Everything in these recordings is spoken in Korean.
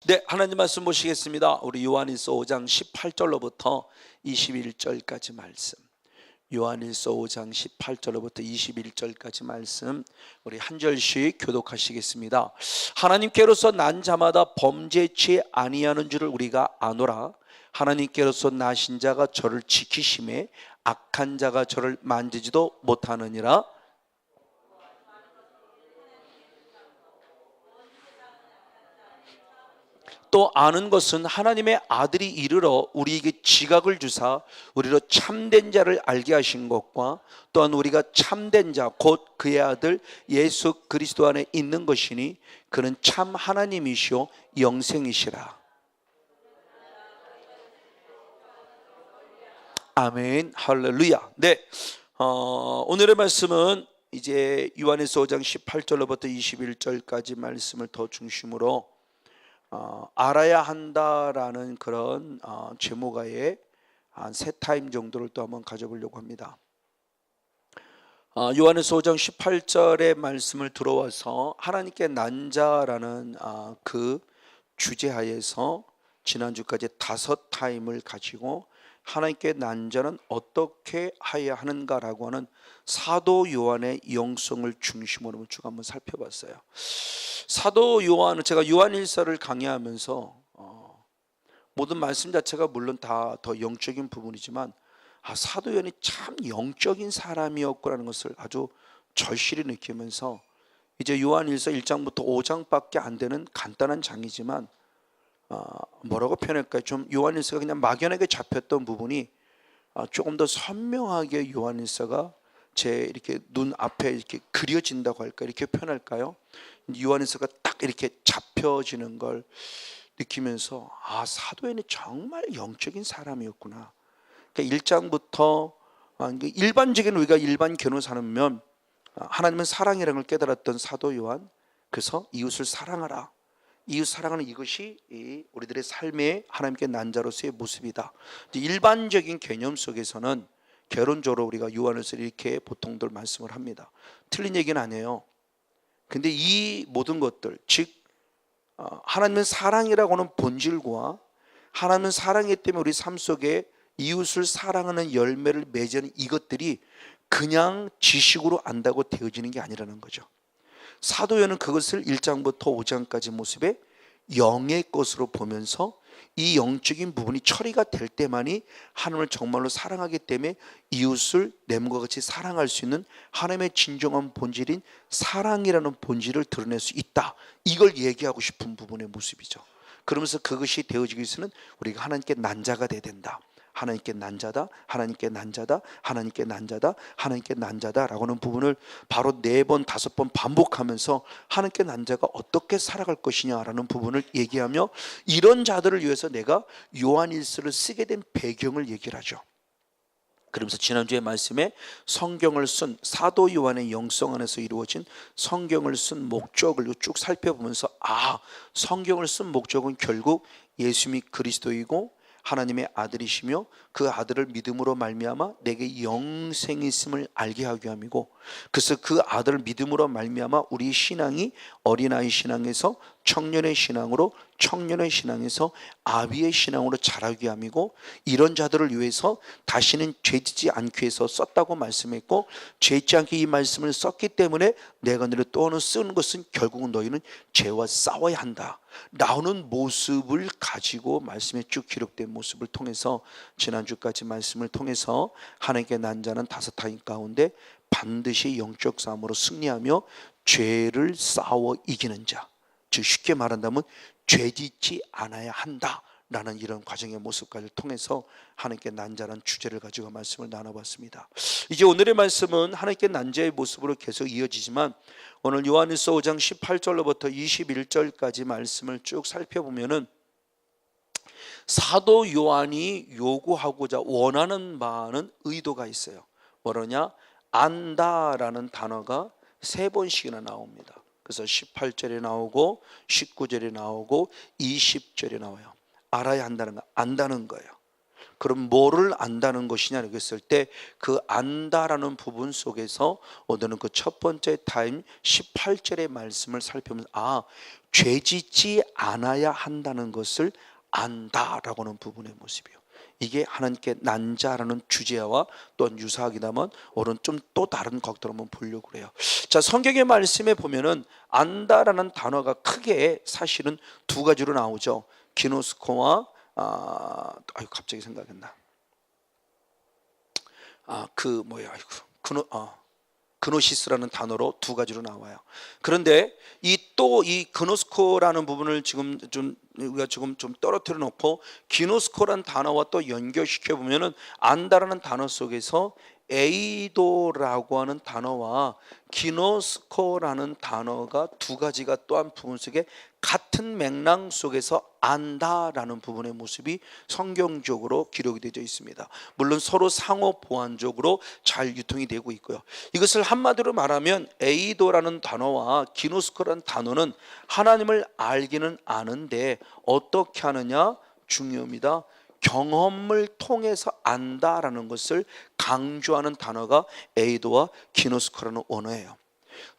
네, 하나님 말씀 보시겠습니다. 우리 요한일서 5장 18절로부터 21절까지 말씀. 요한일서 5장 18절로부터 21절까지 말씀 우리 한 절씩 교독하시겠습니다. 하나님께로서 난 자마다 범죄치 아니하는 줄을 우리가 아노라. 하나님께로서 나신 자가 저를 지키심에 악한 자가 저를 만지지도 못하느니라. 또 아는 것은 하나님의 아들이 이르러 우리에게 지각을 주사 우리로 참된 자를 알게 하신 것과 또한 우리가 참된 자 곧 그의 아들 예수 그리스도 안에 있는 것이니 그는 참 하나님이시오 영생이시라. 아멘 할렐루야. 네, 오늘의 말씀은 이제 요한일서 5장 18절로부터 21절까지 말씀을 더 중심으로 알아야 한다라는 그런 제목하에 한 세 타임 정도를 또 한번 가져보려고 합니다. 요한일서 5장 18절의 말씀을 들어와서 하나님께 난 자라는 그 주제하에서 지난주까지 5타임을 가지고 하나님께 난 자는 어떻게 하여야 하는가라고 하는 사도 요한의 영성을 중심으로 쭉 한번 살펴봤어요. 사도 요한은 제가 요한일서를 강의하면서 모든 말씀 자체가 물론 다 더 영적인 부분이지만 사도 요한이 참 영적인 사람이었구라는 것을 아주 절실히 느끼면서 이제 요한일서 1장부터 5장밖에 안 되는 간단한 장이지만 뭐라고 표현할까요? 좀 요한일서가 그냥 막연하게 잡혔던 부분이 조금 더 선명하게 요한일서가 제 이렇게 눈 앞에 이렇게 그려진다고 할까, 이렇게 표현할까요? 요한일서가 딱 이렇게 잡혀지는 걸 느끼면서 사도연이 정말 영적인 사람이었구나. 그러니까 1장부터 일반적인 우리가 일반 견우사면 하나님은 사랑이라는 걸 깨달았던 사도 요한, 그래서 이웃을 사랑하라. 이웃 사랑하는 이것이 우리들의 삶의 하나님께 난 자로서의 모습이다. 일반적인 개념 속에서는 결론적으로 우리가 요한일서 이렇게 보통들 말씀을 합니다. 틀린 얘기는 아니에요. 근데 이 모든 것들, 즉 하나님은 사랑이라고 하는 본질과 하나님은 사랑이기 때문에 우리 삶 속에 이웃을 사랑하는 열매를 맺는 이것들이 그냥 지식으로 안다고 되어지는 게 아니라는 거죠. 사도 요한은 그것을 1장부터 5장까지 모습에 영의 것으로 보면서 이 영적인 부분이 처리가 될 때만이 하나님을 정말로 사랑하기 때문에 이웃을 내 몸과 같이 사랑할 수 있는 하나님의 진정한 본질인 사랑이라는 본질을 드러낼 수 있다. 이걸 얘기하고 싶은 부분의 모습이죠. 그러면서 그것이 되어지기 위해서는 우리가 하나님께 난 자가 돼야 된다. 하나님께 난 자다, 하나님께 난 자다, 하나님께 난 자다, 하나님께 난 자다라고 하는 부분을 바로 4번, 5번 반복하면서 하나님께 난 자가 어떻게 살아갈 것이냐라는 부분을 얘기하며 이런 자들을 위해서 내가 요한일서를 쓰게 된 배경을 얘기를 하죠. 그러면서 지난주에 말씀에 성경을 쓴 사도 요한의 영성 안에서 이루어진 성경을 쓴 목적을 쭉 살펴보면서 성경을 쓴 목적은 결국 예수님이 그리스도이고 하나님의 아들이시며 그 아들을 믿음으로 말미암아 내게 영생이 있음을 알게 하기 위함이고, 그래서 그 아들을 믿음으로 말미암아 우리 신앙이 어린아이 신앙에서 청년의 신앙으로, 청년의 신앙에서 아비의 신앙으로 자라기 위함이고, 이런 자들을 위해서 다시는 죄짓지 않기 위해서 썼다고 말씀했고, 죄짓지 않게 이 말씀을 썼기 때문에 내가 너를 또 쓰는 것은 결국은 너희는 죄와 싸워야 한다 나오는 모습을 가지고 말씀에 쭉 기록된 모습을 통해서 지난주까지 말씀을 통해서 하나님께 난 자는 5타임 가운데 반드시 영적 싸움으로 승리하며 죄를 싸워 이기는 자, 즉 쉽게 말한다면 죄짓지 않아야 한다 라는 이런 과정의 모습까지 통해서 하나님께 난 자라는 주제를 가지고 말씀을 나눠봤습니다. 이제 오늘의 말씀은 하나님께 난 자의 모습으로 계속 이어지지만 오늘 요한일서 5장 18절로부터 21절까지 말씀을 쭉 살펴보면은 사도 요한이 요구하고자 원하는 바는 의도가 있어요. 뭐냐? 안다라는 단어가 3번씩이나 나옵니다. 그래서 18절에 나오고 19절에 나오고 20절에 나와요. 알아야 한다는 거, 안다는 거예요. 그럼 뭐를 안다는 것이냐고 했을 때 그 안다라는 부분 속에서 오늘은 그 첫 번째 타임 18절의 말씀을 살펴보면서 죄짓지 않아야 한다는 것을 안다라고 하는 부분의 모습이요. 이게 하나님께 난 자라는 주제와 또한 유사하기다만 오늘 좀 또 다른 각도로 한번 보려고 그래요. 자, 성경의 말씀에 보면은 안다라는 단어가 크게 사실은 두 가지로 나오죠. 기노스코와 갑자기 생각이 안 나. 그노시스라는 단어로 두 가지로 나와요. 그런데 이 그노스코라는 부분을 지금 우리가 좀 떨어뜨려 놓고 기노스코라는 단어와 또 연결시켜 보면은 안다라는 단어 속에서 에이도라고 하는 단어와 기노스코라는 단어가 두 가지가 또한 부분 속에 같은 맥락 속에서 안다라는 부분의 모습이 성경적으로 기록이 되어 있습니다. 물론 서로 상호 보완적으로 잘 유통이 되고 있고요. 이것을 한마디로 말하면 에이도라는 단어와 기노스코라는 단어는 하나님을 알기는 아는데 어떻게 하느냐 중요합니다. 경험을 통해서 안다라는 것을 강조하는 단어가 에이도와 기노스코라는 언어예요.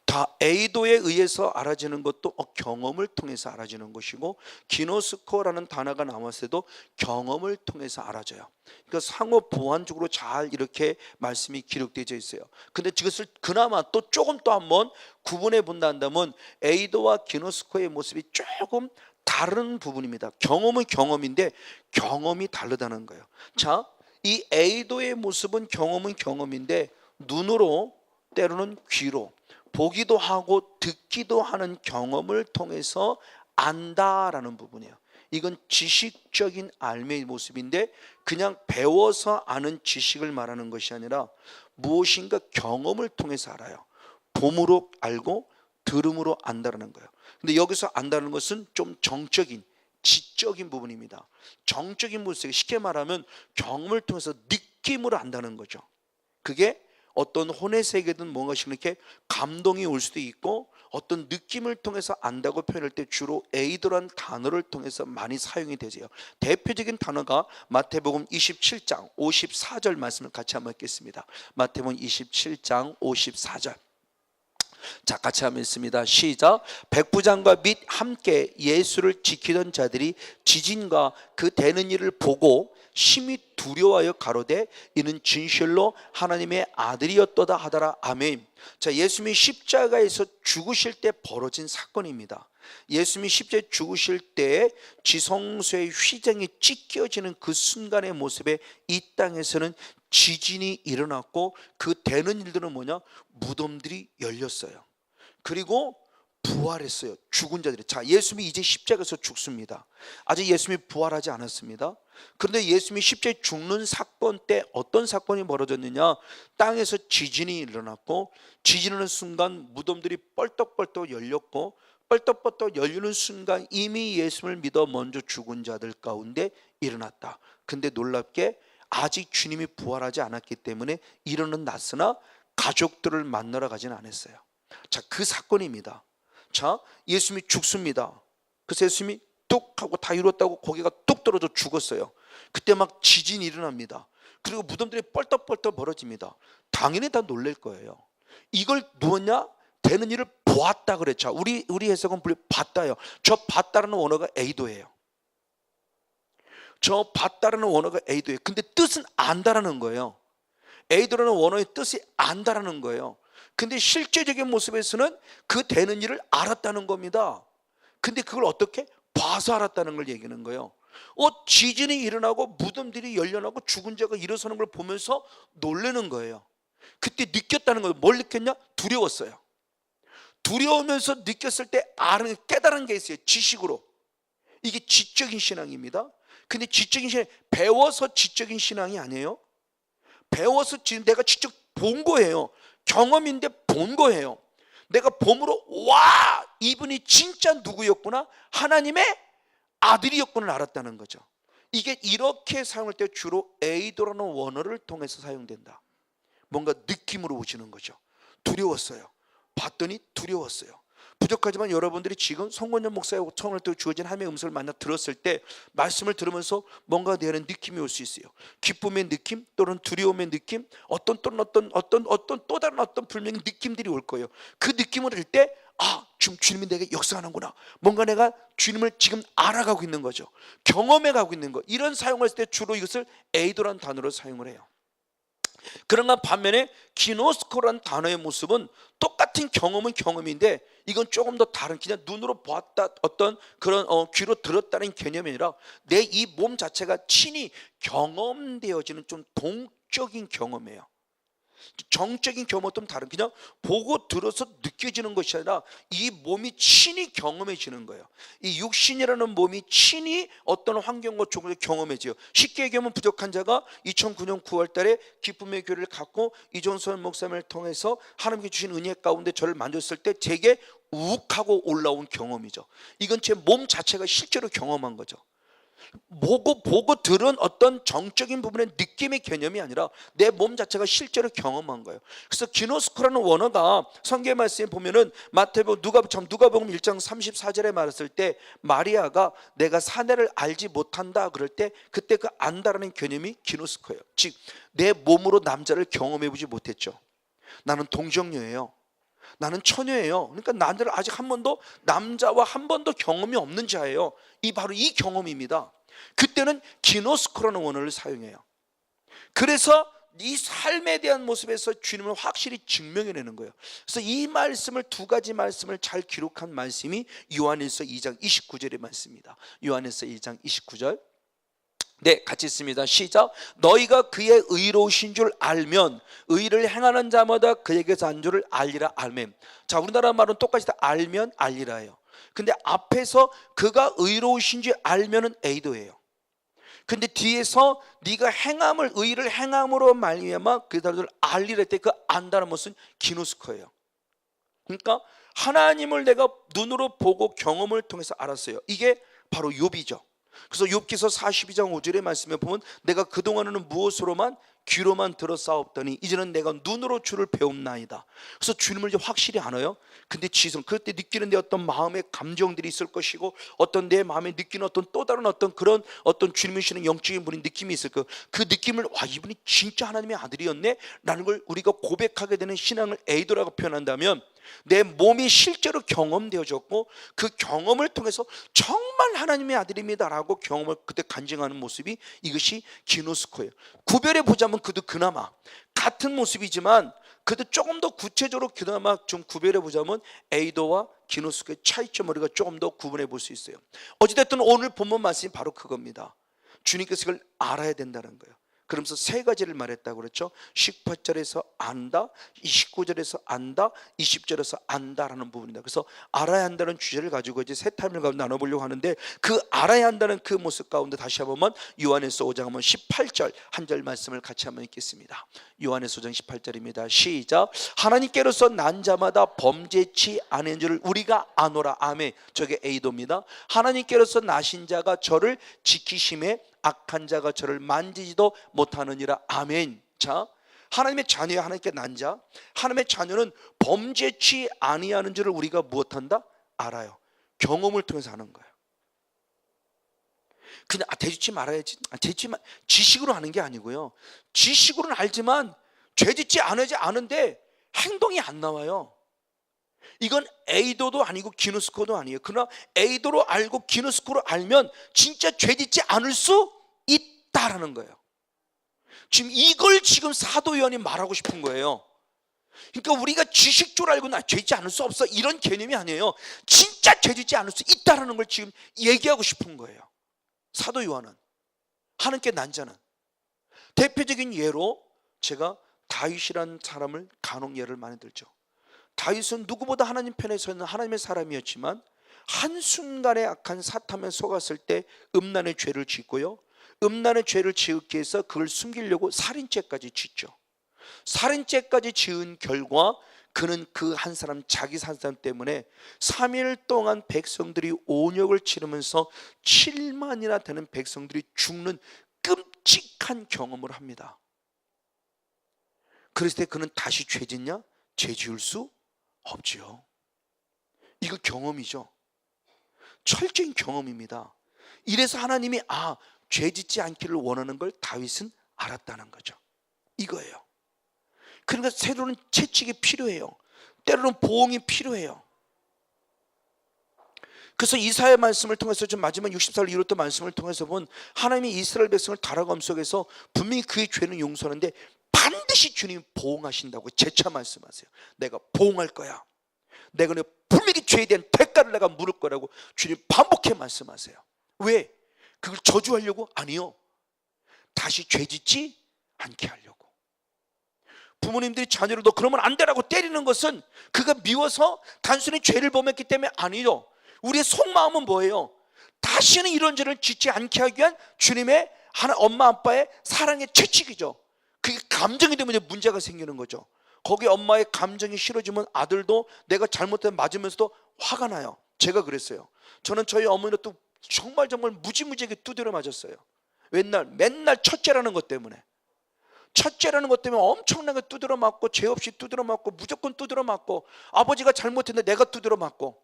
다 에이도에 의해서 알아지는 것도 경험을 통해서 알아지는 것이고 기노스코라는 단어가 나왔을 때도 경험을 통해서 알아져요. 그러니까 상호 보완적으로 잘 이렇게 말씀이 기록되어 있어요. 근데 이것을 그나마 또 조금 또 한번 구분해 본다면 에이도와 기노스코의 모습이 조금 다른 부분입니다. 경험은 경험인데 경험이 다르다는 거예요. 자, 이 에이도의 모습은 경험은 경험인데 눈으로 때로는 귀로 보기도 하고 듣기도 하는 경험을 통해서 안다라는 부분이에요. 이건 지식적인 알매의 모습인데 그냥 배워서 아는 지식을 말하는 것이 아니라 무엇인가 경험을 통해서 알아요. 봄으로 알고 들음으로 안다라는 거예요. 근데 여기서 안다는 것은 좀 정적인 지적인 부분입니다. 정적인 모습, 쉽게 말하면 경험을 통해서 느낌으로 안다는 거죠. 그게 어떤 혼의 세계든 뭔가씩 이렇게 감동이 올 수도 있고 어떤 느낌을 통해서 안다고 표현할 때 주로 에이도라는 단어를 통해서 많이 사용이 되세요. 대표적인 단어가 마태복음 27장 54절 말씀을 같이 한번 읽겠습니다. 마태복음 27장 54절. 자, 같이 한번 읽습니다. 시작. 백부장과 및 함께 예수를 지키던 자들이 지진과 그 되는 일을 보고 심히 두려워하여 가로되 이는 진실로 하나님의 아들이었도다 하더라. 아멘. 자, 예수님이 십자가에서 죽으실 때 벌어진 사건입니다. 예수님이 십자가에 죽으실 때 지성소의 휘장이 찢겨지는 그 순간의 모습에 이 땅에서는 지진이 일어났고 그 되는 일들은 뭐냐? 무덤들이 열렸어요. 그리고 부활했어요. 죽은 자들이. 자, 예수님이 이제 십자가에서 죽습니다. 아직 예수님이 부활하지 않았습니다. 그런데 예수님이 십자가에 죽는 사건 때 어떤 사건이 벌어졌느냐? 땅에서 지진이 일어났고 지진하는 순간 무덤들이 뻘떡뻘떡 열렸고 뻘떡뻘떡 열리는 순간 이미 예수를 믿어 먼저 죽은 자들 가운데 일어났다. 근데 놀랍게 아직 주님이 부활하지 않았기 때문에 일어는 났으나 가족들을 만나러 가진 않았어요. 자, 그 사건입니다. 자, 예수님이 죽습니다. 그래서 예수님이 뚝 하고 다 이뤘다고 고개가 뚝 떨어져 죽었어요. 그때 막 지진이 일어납니다. 그리고 무덤들이 뻘떡뻘떡 벌어집니다. 당연히 다 놀랄 거예요. 이걸 누웠냐? 되는 일을 보았다 그랬죠. 우리 해석은 봤다요. 저 봤다라는 원어가 에이도예요. 저 봤다라는 원어가 에이도예요. 근데 뜻은 안다라는 거예요. 에이도라는 원어의 뜻이 안다라는 거예요. 근데 실제적인 모습에서는 그 되는 일을 알았다는 겁니다. 근데 그걸 어떻게? 봐서 알았다는 걸 얘기하는 거예요. 지진이 일어나고 무덤들이 열려나고 죽은 자가 일어서는 걸 보면서 놀라는 거예요. 그때 느꼈다는 거예요. 뭘 느꼈냐? 두려웠어요. 두려우면서 느꼈을 때 깨달은 게 있어요. 지식으로. 이게 지적인 신앙입니다. 근데 지적인 신앙, 배워서 지적인 신앙이 아니에요. 배워서 지금 내가 직접 본 거예요. 경험인데 본 거예요. 내가 봄으로 와, 이분이 진짜 누구였구나, 하나님의 아들이었구나 알았다는 거죠. 이게 이렇게 사용할 때 주로 에이도라는 원어를 통해서 사용된다. 뭔가 느낌으로 오시는 거죠. 두려웠어요. 봤더니 두려웠어요. 부족하지만 여러분들이 지금 송건영 목사의 통을 또 주어진 하나님의 음성을 만나 들었을 때 말씀을 들으면서 뭔가 내 안에 느낌이 올 수 있어요. 기쁨의 느낌 또는 두려움의 느낌, 어떤 또 다른 어떤 분명히 느낌들이 올 거예요. 그 느낌을 할 때 지금 주님이 내게 역사하는구나. 뭔가 내가 주님을 지금 알아가고 있는 거죠. 경험해 가고 있는 거. 이런 사용을 할 때 주로 이것을 에이도라는 단어로 사용을 해요. 그런가 반면에 기노스코라는 단어의 모습은 똑같은 경험은 경험인데 이건 조금 더 다른, 그냥 눈으로 보았다 어떤 그런 귀로 들었다는 개념이 아니라 내 이 몸 자체가 친히 경험되어지는 좀 동적인 경험이에요. 정적인 경험은 좀 다른, 그냥 보고 들어서 느껴지는 것이 아니라 이 몸이 친히 경험해지는 거예요. 이 육신이라는 몸이 친히 어떤 환경과 조건을 경험해져요. 쉽게 얘기하면 부족한 자가 2009년 9월 달에 기쁨의 교회를 갖고 이종선 목사님을 통해서 하나님께 주신 은혜 가운데 저를 만졌을 때 제게 욱하고 올라온 경험이죠. 이건 제 몸 자체가 실제로 경험한 거죠. 보고 들은 어떤 정적인 부분의 느낌의 개념이 아니라 내 몸 자체가 실제로 경험한 거예요. 그래서 기노스코라는 원어가 성경 말씀에 보면은 누가복음 1장 34절에 말했을 때 마리아가 내가 사내를 알지 못한다 그럴 때 그때 그 안다라는 개념이 기노스코예요. 즉 내 몸으로 남자를 경험해 보지 못했죠. 나는 동정녀예요. 나는 처녀예요. 그러니까 나를 아직 한 번도 남자와 한 번도 경험이 없는 자예요. 바로 이 경험입니다. 그때는 기노스코라는 원어를 사용해요. 그래서 이 삶에 대한 모습에서 주님을 확실히 증명해내는 거예요. 그래서 이 말씀을, 두 가지 말씀을 잘 기록한 말씀이 요한일서 2장 29절의 말씀입니다. 요한일서 2장 29절. 네, 같이 읽습니다. 시작. 너희가 그의 의로우신 줄 알면 의를 행하는 자마다 그에게서 한 줄을 알리라. 아멘. 자, 우리나라 말은 똑같이 다 알면 알리라예요. 근데 앞에서 그가 의로우신 줄 알면은 에이도예요. 근데 뒤에서 네가 의를 행함으로 말미암아 그 사람들을 알리라 때 그 안다는 것은 기노스코예요. 그러니까 하나님을 내가 눈으로 보고 경험을 통해서 알았어요. 이게 바로 욥이죠. 그래서 욥기서 42장 5절의 말씀에 보면 내가 그동안에는 무엇으로만 귀로만 들었사옵더니 이제는 내가 눈으로 주를 배움나이다. 그래서 주님을 이제 확실히 알아요. 근데 그때 느끼는 데 어떤 마음의 감정들이 있을 것이고 어떤 내 마음에 느끼는 어떤 또 다른 어떤 그런 어떤 주님이 주시는 영적인 분의 느낌이 있을 거예요. 그 느낌을 이분이 진짜 하나님의 아들이었네 라는 걸 우리가 고백하게 되는 신앙을 에이도라고 표현한다면 내 몸이 실제로 경험되어졌고 그 경험을 통해서 정말 하나님의 아들입니다라고 경험을 그때 간증하는 모습이 이것이 기노스코예요. 구별해 보자면 그도 그나마 같은 모습이지만 그도 조금 더 구체적으로 그나마 좀 구별해 보자면 에이도와 기노스코의 차이점을 우리가 조금 더 구분해 볼 수 있어요. 어찌됐든 오늘 본문 말씀이 바로 그겁니다. 주님께서 이걸 알아야 된다는 거예요. 그러면서 세 가지를 말했다고 그랬죠. 18절에서 안다, 29절에서 안다, 20절에서 안다라는 부분입니다. 그래서 알아야 한다는 주제를 가지고 이제 세 타임을 가지고 나눠보려고 하는데 그 알아야 한다는 그 모습 가운데 다시 한번 요한에서 5장 한번 18절 한 절 말씀을 같이 한번 읽겠습니다. 요한에서 5장 18절입니다. 시작. 하나님께로서 난 자마다 범죄치 않은 줄을 우리가 아노라. 아멘. 저게 에이도입니다. 하나님께로서 나신 자가 저를 지키심에 악한 자가 저를 만지지도 못하느니라. 아멘. 자, 하나님의 자녀야. 하나님께 난 자, 하나님의 자녀는 범죄치 아니하는 줄을 우리가 무엇한다? 알아요. 경험을 통해서 하는 거예요. 그냥 죄짓지 말아야지, 지식으로 하는 게 아니고요. 지식으로는 알지만 죄짓지 않은데 행동이 안 나와요. 이건 에이도도 아니고 기노스코도 아니에요. 그러나 에이도로 알고 기노스코로 알면 진짜 죄짓지 않을 수 있다라는 거예요. 지금 이걸 지금 사도 요한이 말하고 싶은 거예요. 그러니까 우리가 지식적으로 알고 죄짓지 않을 수 없어 이런 개념이 아니에요. 진짜 죄짓지 않을 수 있다라는 걸 지금 얘기하고 싶은 거예요. 사도 요한은, 하나님께 난 자는. 대표적인 예로 제가 다윗이라는 사람을 간혹 예를 많이 들죠. 다윗은 누구보다 하나님 편에 서 있는 하나님의 사람이었지만 한순간에 악한 사탄에 속았을 때 음란의 죄를 짓고요, 음란의 죄를 지었기 위해서 그걸 숨기려고 살인죄까지 짓죠. 살인죄까지 지은 결과 그는 그 한 사람, 자기 한 사람 때문에 3일 동안 백성들이 온역을 치르면서 7만이나 되는 백성들이 죽는 끔찍한 경험을 합니다. 그랬을 때 그는 다시 죄 짓냐? 죄 지을 수 없지요. 이거 경험이죠. 철저한 경험입니다. 이래서 하나님이 죄 짓지 않기를 원하는 걸 다윗은 알았다는 거죠. 이거예요. 그러니까 때로는 채찍이 필요해요. 때로는 보응이 필요해요. 그래서 이사야 말씀을 통해서 좀 마지막 60살 이후부터 말씀을 통해서 본 하나님이 이스라엘 백성을 다락왕 속에서 분명히 그의 죄는 용서하는데 반드시 주님이 보응하신다고 재차 말씀하세요. 내가 보응할 거야. 내가 분명히 죄에 대한 대가를 내가 물을 거라고 주님 반복해 말씀하세요. 왜? 그걸 저주하려고? 아니요. 다시 죄 짓지 않게 하려고. 부모님들이 자녀를 너 그러면 안 되라고 때리는 것은 그가 미워서 단순히 죄를 범했기 때문에 아니요. 우리의 속마음은 뭐예요? 다시는 이런 죄를 짓지 않게 하기 위한 주님의 엄마 아빠의 사랑의 채찍이죠. 그게 감정이 되면 문제가 생기는 거죠. 거기에 엄마의 감정이 싫어지면 아들도 내가 잘못된 맞으면서도 화가 나요. 제가 그랬어요. 저는 저희 어머니도 정말 무지무지하게 두드려 맞았어요. 맨날 첫째라는 것 때문에 엄청나게 두드려 맞고, 죄 없이 두드려 맞고, 무조건 두드려 맞고, 아버지가 잘못했는데 내가 두드려 맞고.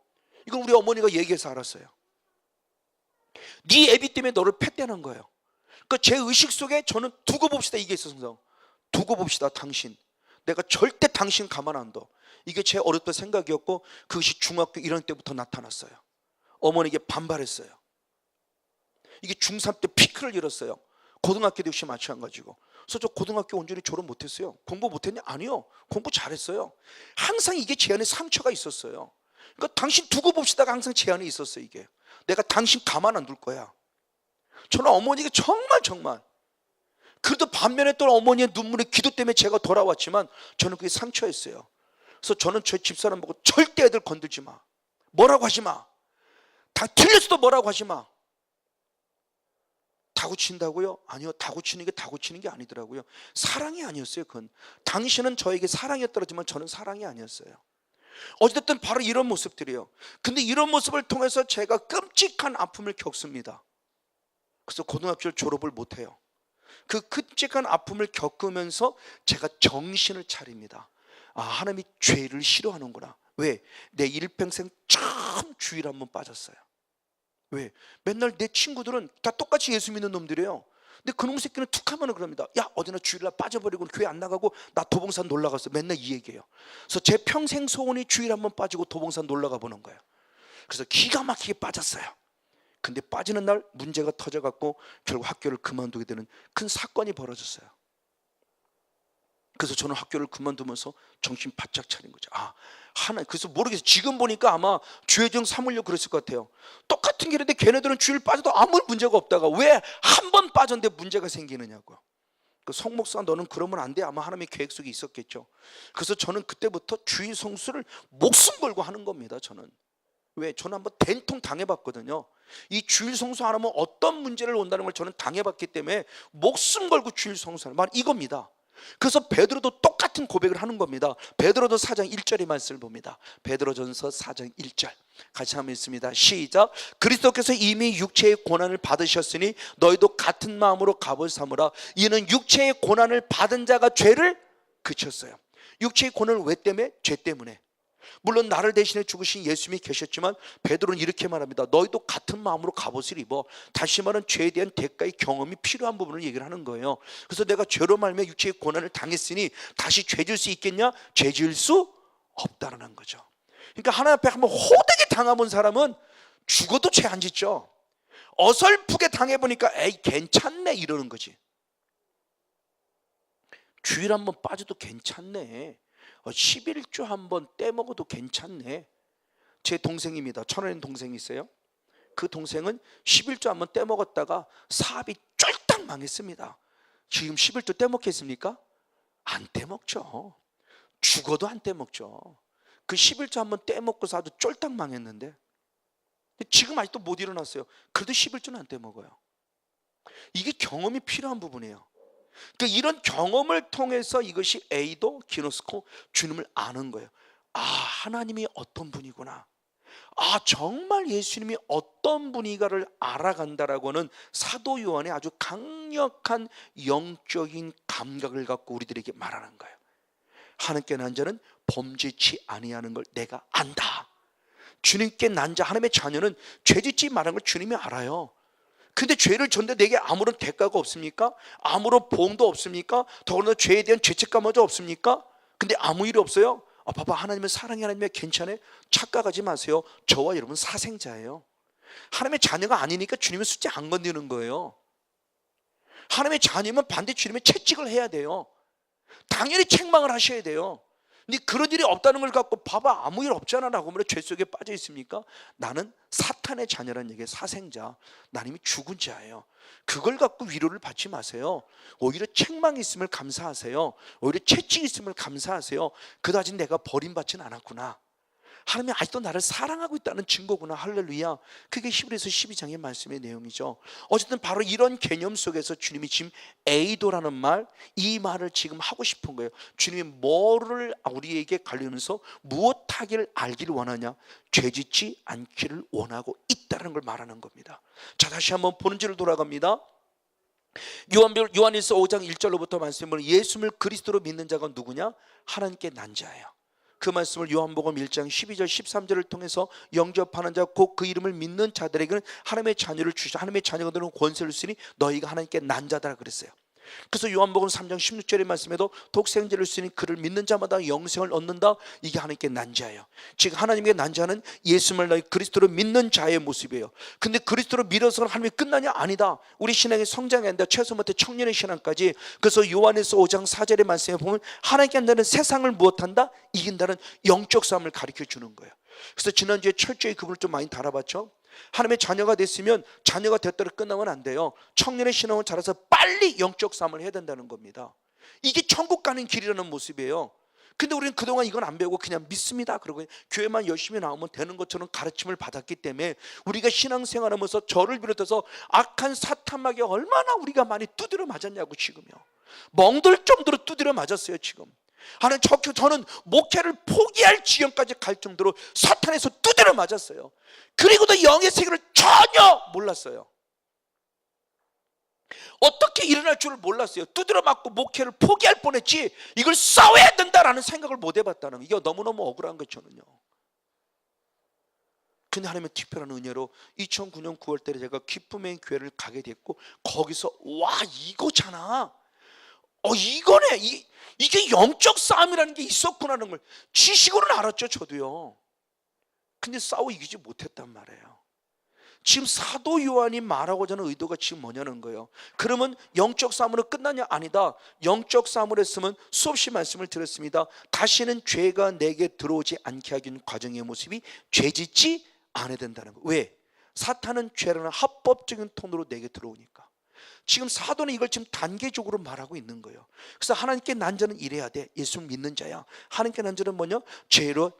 이건 우리 어머니가 얘기해서 알았어요. 네 애비 때문에 너를 팼다는 거예요. 그러니까 제 의식 속에 저는 두고 봅시다 이게 있어서, 두고 봅시다 당신, 내가 절대 당신 가만 안 둬. 이게 제 어렸던 생각이었고, 그것이 중학교 1학년 때부터 나타났어요. 어머니에게 반발했어요. 이게 중3 때 피크를 잃었어요. 고등학교 때 역시 마찬가지고. 그래서 저 고등학교 온전히 졸업 못했어요. 공부 못했냐? 아니요, 공부 잘했어요. 항상 이게 제 안에 상처가 있었어요. 그러니까 당신 두고 봅시다가 항상 제 안에 있었어요. 이게 내가 당신 가만 안 둘 거야. 저는 어머니가 정말 그래도 반면에 또 어머니의 눈물의 기도 때문에 제가 돌아왔지만 저는 그게 상처였어요. 그래서 저는 제 집사람 보고 절대 애들 건들지 마, 뭐라고 하지 마, 다 틀렸어도 뭐라고 하지 마. 다구친다고요? 아니요, 다구치는 게 아니더라고요. 사랑이 아니었어요. 그건 당신은 저에게 사랑이 떨어지만 저는 사랑이 아니었어요. 어쨌든 바로 이런 모습들이에요. 근데 이런 모습을 통해서 제가 끔찍한 아픔을 겪습니다. 그래서 고등학교를 졸업을 못해요. 그 끔찍한 아픔을 겪으면서 제가 정신을 차립니다. 하나님이 죄를 싫어하는구나. 왜? 내 일평생 처음 주일 한번 빠졌어요. 왜? 맨날 내 친구들은 다 똑같이 예수 믿는 놈들이에요. 근데 그놈 새끼는 툭 하면 그럽니다. 야, 어디나 주일날 빠져버리고 교회 안 나가고 나 도봉산 놀러 갔어. 맨날 이 얘기해요. 그래서 제 평생 소원이 주일 한번 빠지고 도봉산 놀러 가보는 거예요. 그래서 기가 막히게 빠졌어요. 근데 빠지는 날 문제가 터져갖고 결국 학교를 그만두게 되는 큰 사건이 벌어졌어요. 그래서 저는 학교를 그만두면서 정신 바짝 차린 거죠. 그래서 모르겠어요. 지금 보니까 아마 주의정 삼으려고 그랬을 것 같아요. 똑같은 길인데 걔네들은 주일 빠져도 아무 문제가 없다가 왜 한 번 빠졌는데 문제가 생기느냐고요. 성 목사 너는 그러면 안 돼. 아마 하나님의 계획 속에 있었겠죠. 그래서 저는 그때부터 주일 성수를 목숨 걸고 하는 겁니다. 저는. 왜? 저는 한번 된통 당해봤거든요. 이 주일 성수 안 하면 어떤 문제를 온다는 걸 저는 당해봤기 때문에 목숨 걸고 주일 성수하는 말 이겁니다. 그래서 베드로도 똑같은 고백을 하는 겁니다. 베드로도 4장 1절의 말씀을 봅니다. 베드로전서 4장 1절 같이 한번 읽습니다. 시작. 그리스도께서 이미 육체의 고난을 받으셨으니 너희도 같은 마음으로 값을 삼으라. 이는 육체의 고난을 받은 자가 죄를 그쳤어요. 육체의 고난을 왜 때문에? 죄 때문에. 물론 나를 대신해 죽으신 예수님이 계셨지만 베드로는 이렇게 말합니다. 너희도 같은 마음으로 갑옷을 입어. 다시 말하면 죄에 대한 대가의 경험이 필요한 부분을 얘기를 하는 거예요. 그래서 내가 죄로 말미암아 육체의 고난을 당했으니 다시 죄 지을 수 있겠냐? 죄 지을 수 없다는 거죠. 그러니까 하나님 앞에 한번 호되게 당해본 사람은 죽어도 죄 안 짓죠. 어설프게 당해보니까 에이 괜찮네 이러는 거지. 주일 한번 빠져도 괜찮네, 11조 한번 떼먹어도 괜찮네. 제 동생입니다. 천안에 동생이 있어요. 그 동생은 11조 한번 떼먹었다가 사업이 쫄딱 망했습니다. 지금 11조 떼먹겠습니까? 안 떼먹죠. 죽어도 안 떼먹죠. 그 11조 한번 떼먹고서 아주 쫄딱 망했는데 지금 아직도 못 일어났어요. 그래도 11조는 안 떼먹어요. 이게 경험이 필요한 부분이에요. 그러니까 이런 경험을 통해서 이것이 에이도 기노스코 주님을 아는 거예요. 하나님이 어떤 분이구나. 정말 예수님이 어떤 분이가를 알아간다라고 하는 사도 요한의 아주 강력한 영적인 감각을 갖고 우리들에게 말하는 거예요. 하나님께 난 자는 범죄치 아니하는 걸 내가 안다. 주님께 난 자, 하나님의 자녀는 죄짓지 말라는 걸 주님이 알아요. 근데 죄를 졌는데 내게 아무런 대가가 없습니까? 아무런 보응도 없습니까? 더구나 죄에 대한 죄책감마저 없습니까? 근데 아무 일이 없어요? 봐봐, 하나님은 사랑의 하나님이야. 괜찮아요? 착각하지 마세요. 저와 여러분 사생자예요. 하나님의 자녀가 아니니까 주님은 숫자 안 건드는 거예요. 하나님의 자녀면 반드시 주님의 채찍을 해야 돼요. 당연히 책망을 하셔야 돼요. 근데 그런 일이 없다는 걸 갖고 봐봐 아무 일 없잖아 라고 하면 죄 속에 빠져 있습니까? 나는 사탄의 자녀라는 얘기예요. 사생자. 나는 이미 죽은 자예요. 그걸 갖고 위로를 받지 마세요. 오히려 책망이 있음을 감사하세요. 오히려 채찍이 있음을 감사하세요. 그다지 내가 버림받지는 않았구나. 하나님이 아직도 나를 사랑하고 있다는 증거구나. 할렐루야. 그게 히브리서 12장의 말씀의 내용이죠. 어쨌든 바로 이런 개념 속에서 주님이 지금 에이도라는 말, 이 말을 지금 하고 싶은 거예요. 주님이 뭐를 우리에게 가르면서 무엇하기를 알기를 원하냐? 죄짓지 않기를 원하고 있다는 걸 말하는 겁니다. 자, 다시 한번 본질로 돌아갑니다. 요한일서 5장 1절로부터 말씀을 예수를 그리스도로 믿는 자가 누구냐? 하나님께 난 자예요. 그 말씀을 요한복음 1장 12절 13절을 통해서 영접하는 자 곧 그 이름을 믿는 자들에게는 하나님의 자녀를 주시고 하나님의 자녀가 되는 권세를 쓰니 너희가 하나님께 난 자다 그랬어요. 그래서 요한복음 3장 16절의 말씀에도 독생자를 쓰니 그를 믿는 자마다 영생을 얻는다. 이게 하나님께 난 자예요. 즉 하나님께 난 자는 예수를 너희 그리스도로 믿는 자의 모습이에요. 근데 그리스도로 믿어서는 하나님이 끝나냐? 아니다. 우리 신앙의 성장이 아니다. 최소부터 청년의 신앙까지. 그래서 요한에서 5장 4절의 말씀에 보면 하나님께 한다는 세상을 무엇한다? 이긴다는 영적 싸움을 가르쳐 주는 거예요. 그래서 지난주에 철저히 그분을 좀 많이 다뤄봤죠. 하나님의 자녀가 됐으면 자녀가 됐다고 끝나면 안 돼요. 청년의 신앙을 자라서 빨리 영적 싸움을 해야 된다는 겁니다. 이게 천국 가는 길이라는 모습이에요. 근데 우리는 그동안 이건 안 배우고 그냥 믿습니다 그러고 교회만 열심히 나오면 되는 것처럼 가르침을 받았기 때문에 우리가 신앙생활하면서 저를 비롯해서 악한 사탄마귀에 얼마나 우리가 많이 두드려 맞았냐고. 지금요 멍들 정도로 두드려 맞았어요. 지금 하나님, 저는 목회를 포기할 지경까지 갈 정도로 사탄에서 두드려 맞았어요. 그리고도 영의 세계를 전혀 몰랐어요. 어떻게 일어날 줄을 몰랐어요. 두드려 맞고 목회를 포기할 뻔했지 이걸 싸워야 된다라는 생각을 못 해봤다는 거. 이게 너무너무 억울한 거죠. 저는요. 근데 하나님의 특별한 은혜로 2009년 9월 달에 제가 기쁨의 교회를 가게 됐고 거기서 와 이거잖아. 이거네. 이게 영적 싸움이라는 게 있었구나라는 걸 지식으로는 알았죠. 저도요. 근데 싸워 이기지 못했단 말이에요. 지금 사도 요한이 말하고자 하는 의도가 지금 뭐냐는 거예요. 그러면 영적 싸움으로 끝나냐? 아니다. 영적 싸움을 했으면 수없이 말씀을 드렸습니다. 다시는 죄가 내게 들어오지 않게 하기 위한 과정의 모습이 죄짓지 않아야 된다는 거예요. 왜? 사탄은 죄라는 합법적인 톤으로 내게 들어오니까. 지금 사도는 이걸 지금 단계적으로 말하고 있는 거예요. 그래서 하나님께 난 자는 이래야 돼. 예수 믿는 자야. 하나님께 난 자는 뭐냐? 죄와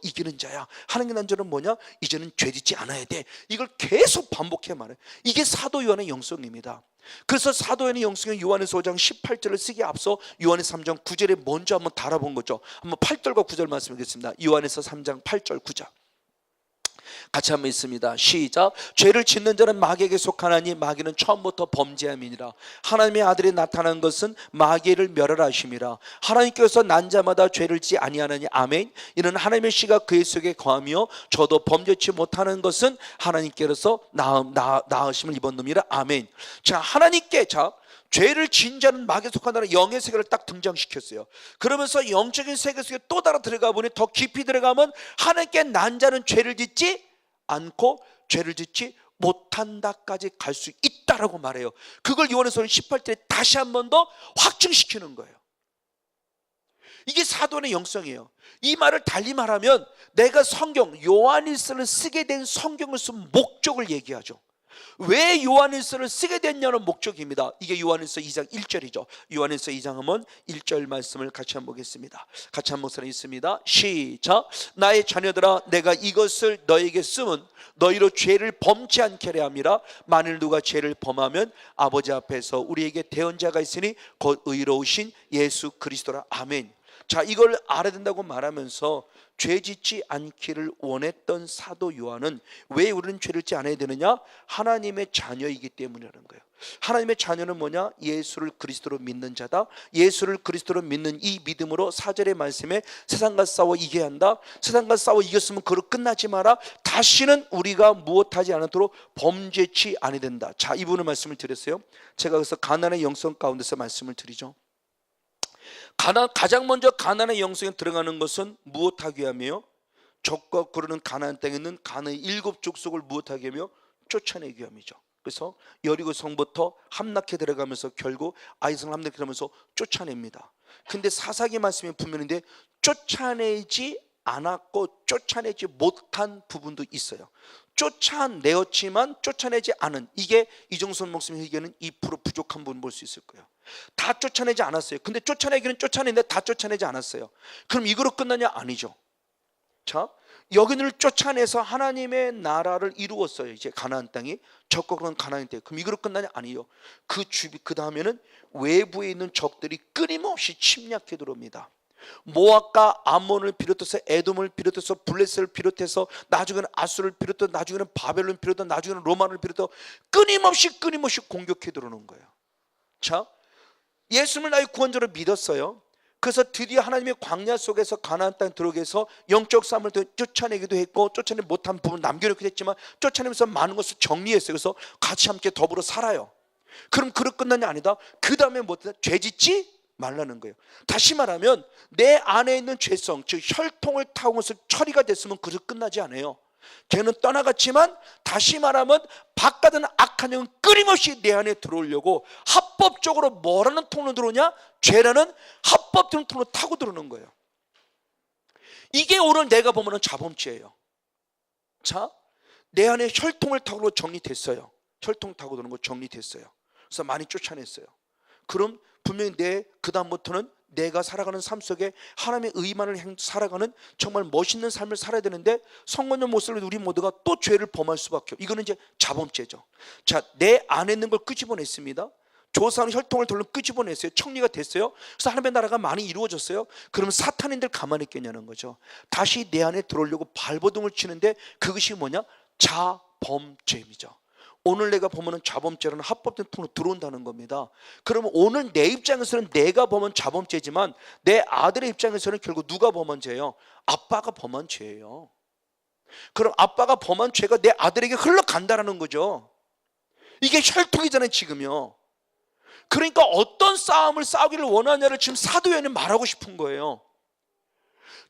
이기는 자야. 하나님께 난 자는 뭐냐? 이제는 죄짓지 않아야 돼. 이걸 계속 반복해 말해요. 이게 사도 요한의 영성입니다. 그래서 사도 요한의 영성은 요한에서 5장 18절을 쓰기에 앞서 요한에서 3장 9절에 먼저 한번 달아본 거죠. 한번 8절과 9절 말씀드리겠습니다. 요한에서 3장 8절 9절 같이 한번 있습니다. 시작. 죄를 짓는 자는 마귀에게 속하나니 마귀는 처음부터 범죄함이니라. 하나님의 아들이 나타난 것은 마귀를 멸하심이라. 하나님께서 난 자마다 죄를 짓지 아니하느니. 아멘. 이는 하나님의 씨가 그의 속에 거하며 저도 범죄치 못하는 것은 하나님께서 나으심을 입은 놈이라. 아멘. 자, 하나님께 죄를 지은 자는 마귀에 속한다는 영의 세계를 딱 등장시켰어요. 그러면서 영적인 세계 속에 또 따라 들어가 보니 더 깊이 들어가면 하나님께 난 자는 죄를 짓지 않고 죄를 짓지 못한다까지 갈 수 있다라고 말해요. 그걸 요한에서는 18절에 다시 한 번 더 확증시키는 거예요. 이게 사도의 영성이에요. 이 말을 달리 말하면 내가 성경 요한일서를 쓰게 된 성경을 쓴 목적을 얘기하죠. 왜 요한일서를 쓰게 됐냐는 목적입니다. 이게 요한일서 2장 1절이죠. 요한일서 2장 하면 1절 말씀을 같이 한번 보겠습니다. 같이 한번 목사님 있습니다. 시작. 나의 자녀들아 내가 이것을 너에게 쓰면 너희로 죄를 범치 않게 하려 함이라. 만일 누가 죄를 범하면 아버지 앞에서 우리에게 대언자가 있으니 곧 의로우신 예수 그리스도라. 아멘. 자, 이걸 알아야 된다고 말하면서 죄 짓지 않기를 원했던 사도 요한은 왜 우리는 죄를 짓지 않아야 되느냐? 하나님의 자녀이기 때문이라는 거예요. 하나님의 자녀는 뭐냐? 예수를 그리스도로 믿는 자다. 예수를 그리스도로 믿는 이 믿음으로 4절의 말씀에 세상과 싸워 이겨야 한다. 세상과 싸워 이겼으면 그로 끝나지 마라. 다시는 우리가 무엇하지 않도록 범죄치 않아야 된다. 자, 이 부분을 말씀을 드렸어요. 제가 그래서 가난의 영성 가운데서 말씀을 드리죠. 가장 먼저 가나안의 영성에 들어가는 것은 무엇하기 위함이요? 적과 그르는 가나안 땅에 있는 가나안의 7 족속을 무엇하기 위하며 쫓아내기 위함이죠. 그래서 여리고 성부터 함락해 들어가면서 결국 아이성 함락해 들어가면서 쫓아냅니다. 근데 사사기 말씀이 분명한데 쫓아내지 않았고 쫓아내지 못한 부분도 있어요. 쫓아내었지만 쫓아내지 않은, 이게 이종선 목사님 얘기하는 2% 부족한 부분 볼 수 있을 거예요. 다 쫓아내지 않았어요. 근데 쫓아내기는 쫓아내는데 다 쫓아내지 않았어요. 그럼 이거로 끝나냐? 아니죠. 자, 여기를 쫓아내서 하나님의 나라를 이루었어요. 이제 가나안 땅이 적국은 가나안 땅. 그럼 이거로 끝나냐? 아니요. 그 다음에는 외부에 있는 적들이 끊임없이 침략해 들어옵니다. 모압과 암몬을 비롯해서 에돔을 비롯해서 블레셋을 비롯해서 나중에는 아수를 비롯해서 나중에는 바벨론을 비롯해서 나중에는 로마를 비롯해서 끊임없이 공격해 들어오는 거예요. 자, 예수님을 나의 구원자로 믿었어요. 그래서 드디어 하나님의 광야 속에서 가나안 땅에 들어오게 해서 영적 싸움을 쫓아내기도 했고 쫓아내지 못한 부분 남겨놓기도 했지만 쫓아내면서 많은 것을 정리했어요. 그래서 같이 함께 더불어 살아요. 그럼 그릇 끝나냐? 아니다. 그 다음에 뭐다? 죄 짓지 말라는 거예요. 다시 말하면 내 안에 있는 죄성, 즉 혈통을 타고 것을 처리가 됐으면 그릇 끝나지 않아요. 걔는 떠나갔지만 다시 말하면 바깥은 악한 영은 끊임없이 내 안에 들어오려고 합법적으로 뭐라는 통로 들어오냐? 죄라는 합법적인 통로 타고 들어오는 거예요. 이게 오늘 내가 보면 자범죄예요. 자, 내 안에 혈통을 타고 정리됐어요. 혈통 타고 들어오는 거 정리됐어요. 그래서 많이 쫓아냈어요. 그럼 분명히 그 다음부터는 내가 살아가는 삶 속에 하나님의 의만을 살아가는 정말 멋있는 삶을 살아야 되는데 성건적 모습을 우리 모두가 또 죄를 범할 수밖에 없어요. 이거는 이제 자범죄죠. 자, 내 안에 있는 걸 끄집어냈습니다. 조사하는 혈통을 돌려 끄집어냈어요. 정리가 됐어요. 그래서 하나님의 나라가 많이 이루어졌어요. 그럼 사탄인들 가만히 있겠냐는 거죠. 다시 내 안에 들어오려고 발버둥을 치는데 그것이 뭐냐? 자범죄이죠. 오늘 내가 보면 자범죄라는 합법된 통로 들어온다는 겁니다. 그러면 오늘 내 입장에서는 내가 범한 자범죄지만 내 아들의 입장에서는 결국 누가 범한 죄예요? 아빠가 범한 죄예요. 그럼 아빠가 범한 죄가 내 아들에게 흘러간다는 거죠. 이게 혈통이잖아요 지금요. 그러니까 어떤 싸움을 싸우기를 원하냐를 지금 사도 요한이 말하고 싶은 거예요.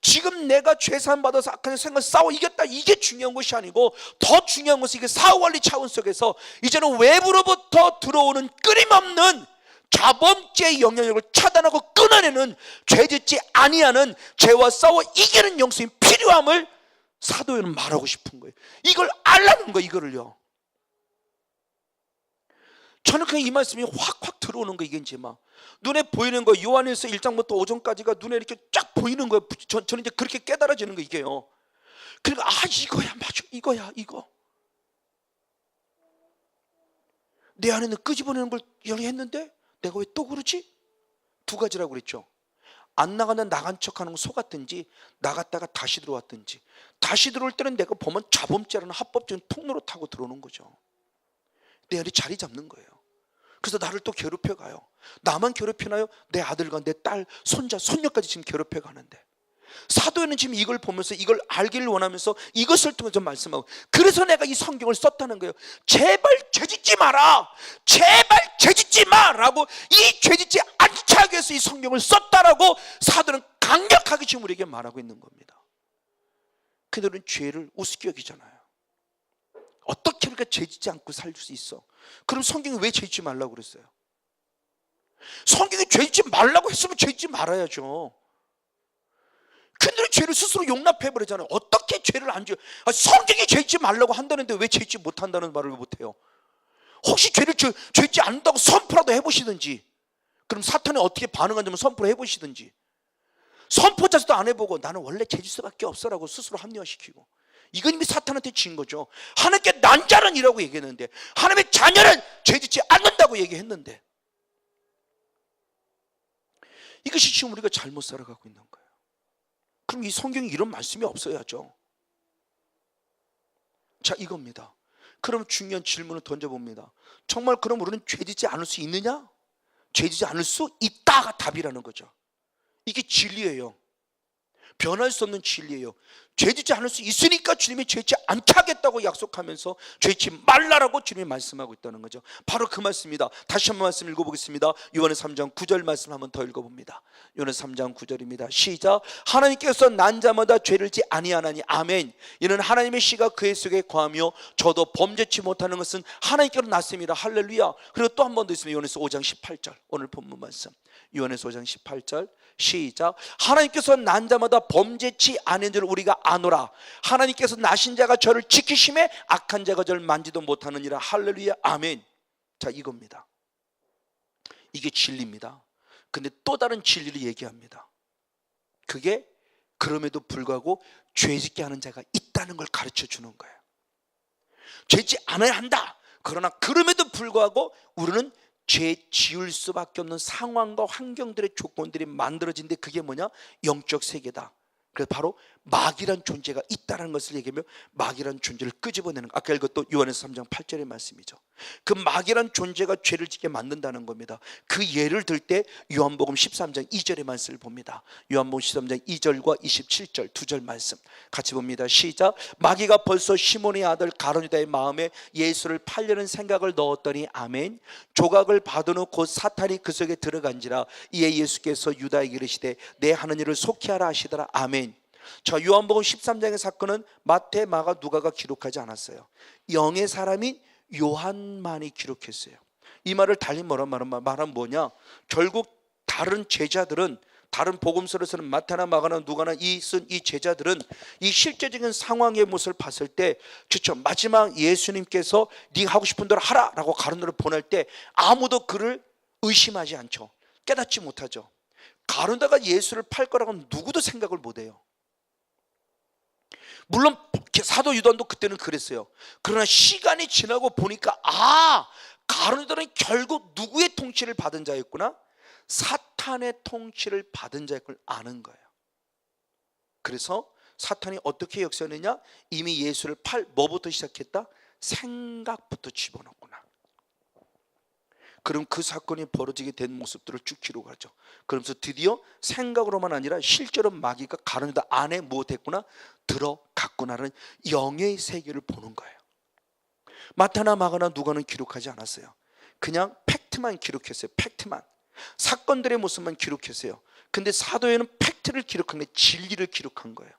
지금 내가 죄사함 받아서 악한 생각을 싸워 이겼다, 이게 중요한 것이 아니고 더 중요한 것은 이게 사후관리 차원 속에서 이제는 외부로부터 들어오는 끊임없는 자범죄의 영향력을 차단하고 끊어내는, 죄짓지 아니하는, 죄와 싸워 이기는 영성이 필요함을 사도 요한은 말하고 싶은 거예요. 이걸 알라는 거예요. 이거를요. 저는 그냥 이 말씀이 확 들어오는 거예요. 이게 이제 막 눈에 보이는 거예요. 요한일서 1장부터 5장까지가 눈에 이렇게 쫙 보이는 거예요. 저는 이제 그렇게 깨달아지는 거예요. 이게요. 그러니까 이거야, 맞아, 이거야, 이거. 내 안에는 끄집어내는 걸 했는데 내가 왜 또 그러지? 2가지라고 그랬죠. 안 나가는 나간 척하는 거 속았든지 나갔다가 다시 들어왔든지. 다시 들어올 때는 내가 보면 자범죄라는 합법적인 통로로 타고 들어오는 거죠. 내 안에 자리 잡는 거예요. 그래서 나를 또 괴롭혀 가요. 나만 괴롭히나요? 내 아들과 내 딸, 손자, 손녀까지 지금 괴롭혀 가는데 사도는 지금 이걸 보면서 이걸 알기를 원하면서 이것을 통해서 말씀하고, 그래서 내가 이 성경을 썼다는 거예요. 제발 죄짓지 마라, 제발 죄짓지 마라고, 이 죄짓지 않게 하기 위해서 이 성경을 썼다라고 사도는 강력하게 지금 우리에게 말하고 있는 겁니다. 그들은 죄를 우습게 여기잖아요. 어떻게 우리가 죄짓지 않고 살 수 있어? 그럼 성경이 왜 죄짓지 말라고 그랬어요? 성경이 죄짓지 말라고 했으면 죄짓지 말아야죠. 그들은 죄를 스스로 용납해버리잖아요. 어떻게 죄를 안 지어? 성경이 죄짓지 말라고 한다는데 왜 죄짓지 못한다는 말을 못해요? 혹시 죄짓지 않는다고 선포라도 해보시든지, 그럼 사탄이 어떻게 반응하냐면 선포를 해보시든지, 선포 자체도 안 해보고 나는 원래 죄질 수밖에 없어라고 스스로 합리화시키고, 이건 이미 사탄한테 진 거죠. 하나님께 난 자는 이라고 얘기했는데, 하나님의 자녀는 죄짓지 않는다고 얘기했는데, 이것이 지금 우리가 잘못 살아가고 있는 거예요. 그럼 이 성경에 이런 말씀이 없어야죠. 자, 이겁니다. 그럼 중요한 질문을 던져봅니다. 정말 그럼 우리는 죄지지 않을 수 있느냐? 죄지지 않을 수 있다가 답이라는 거죠. 이게 진리예요. 변할 수 없는 진리예요. 죄지지 않을 수 있으니까 주님이 죄지 않게 하겠다고 약속하면서 죄지 말라라고 주님이 말씀하고 있다는 거죠. 바로 그 말씀입니다. 다시 한번 말씀 읽어보겠습니다. 요한의 3장 9절 말씀 한번 더 읽어봅니다. 요한의 3장 9절입니다. 시작. 하나님께서 난 자마다 죄를 지 아니하나니 아멘. 이는 하나님의 씨가 그의 속에 거하며 저도 범죄치 못하는 것은 하나님께로 났습니다. 할렐루야. 그리고 또 한 번 더 있습니다. 요한에서 5장 18절 오늘 본문 말씀. 요한에서 5장 18절 시작. 하나님께서 난 자마다 범죄치 않은 줄 우리가 아노라. 하나님께서 나신 자가 저를 지키심에 악한 자가 저를 만지도 못하느니라. 할렐루야. 아멘. 자, 이겁니다. 이게 진리입니다. 근데 또 다른 진리를 얘기합니다. 그게 그럼에도 불구하고 죄짓게 하는 자가 있다는 걸 가르쳐 주는 거예요. 죄짓지 않아야 한다. 그러나 그럼에도 불구하고 우리는 죄 지을 수밖에 없는 상황과 환경들의 조건들이 만들어진데 그게 뭐냐? 영적 세계다. 그래서 바로 마귀란 존재가 있다는 것을 얘기하며 마귀란 존재를 끄집어내는 거. 아까 읽었던 요한에서 3장 8절의 말씀이죠. 그 마귀란 존재가 죄를 짓게 만든다는 겁니다. 그 예를 들 때 요한복음 13장 2절의 말씀을 봅니다. 요한복음 13장 2절과 27절 두 절 말씀 같이 봅니다. 시작. 마귀가 벌써 시몬의 아들 가룟유다의 마음에 예수를 팔려는 생각을 넣었더니 아멘. 조각을 받은 후 곧 사탄이 그 속에 들어간지라. 이에 예수께서 유다에게 이르시되 내 하는 일을 속히 하라 하시더라. 아멘. 자, 요한복음 13장의 사건은 마태, 마가, 누가가 기록하지 않았어요. 영의 사람인 요한만이 기록했어요. 이 말을 달리 말하면 뭐냐? 결국 다른 제자들은, 다른 복음서를 쓰는 마태나 마가나 누가나 이 제자들은 이 실제적인 상황의 모습을 봤을 때, 그렇죠, 마지막 예수님께서 네가 하고 싶은 대로 하라 라고 가룟유다를 보낼 때 아무도 그를 의심하지 않죠. 깨닫지 못하죠. 가룟유다가 예수를 팔 거라고는 누구도 생각을 못해요. 물론 사도 유다도 그때는 그랬어요. 그러나 시간이 지나고 보니까 가룟유다는 결국 누구의 통치를 받은 자였구나? 사탄의 통치를 받은 자일 걸 아는 거예요. 그래서 사탄이 어떻게 역사했느냐? 이미 예수를 뭐부터 시작했다? 생각부터 집어넣구나. 그럼 그 사건이 벌어지게 된 모습들을 쭉 기록하죠. 그러면서 드디어 생각으로만 아니라 실제로 마귀가 가룟유다 안에 무엇했구나? 들어갔구나라는 영의 세계를 보는 거예요. 마태나 마가나 누가는 기록하지 않았어요. 그냥 팩트만 기록했어요. 팩트만. 사건들의 모습만 기록했어요. 근데 사도에는 팩트를 기록한 게 진리를 기록한 거예요.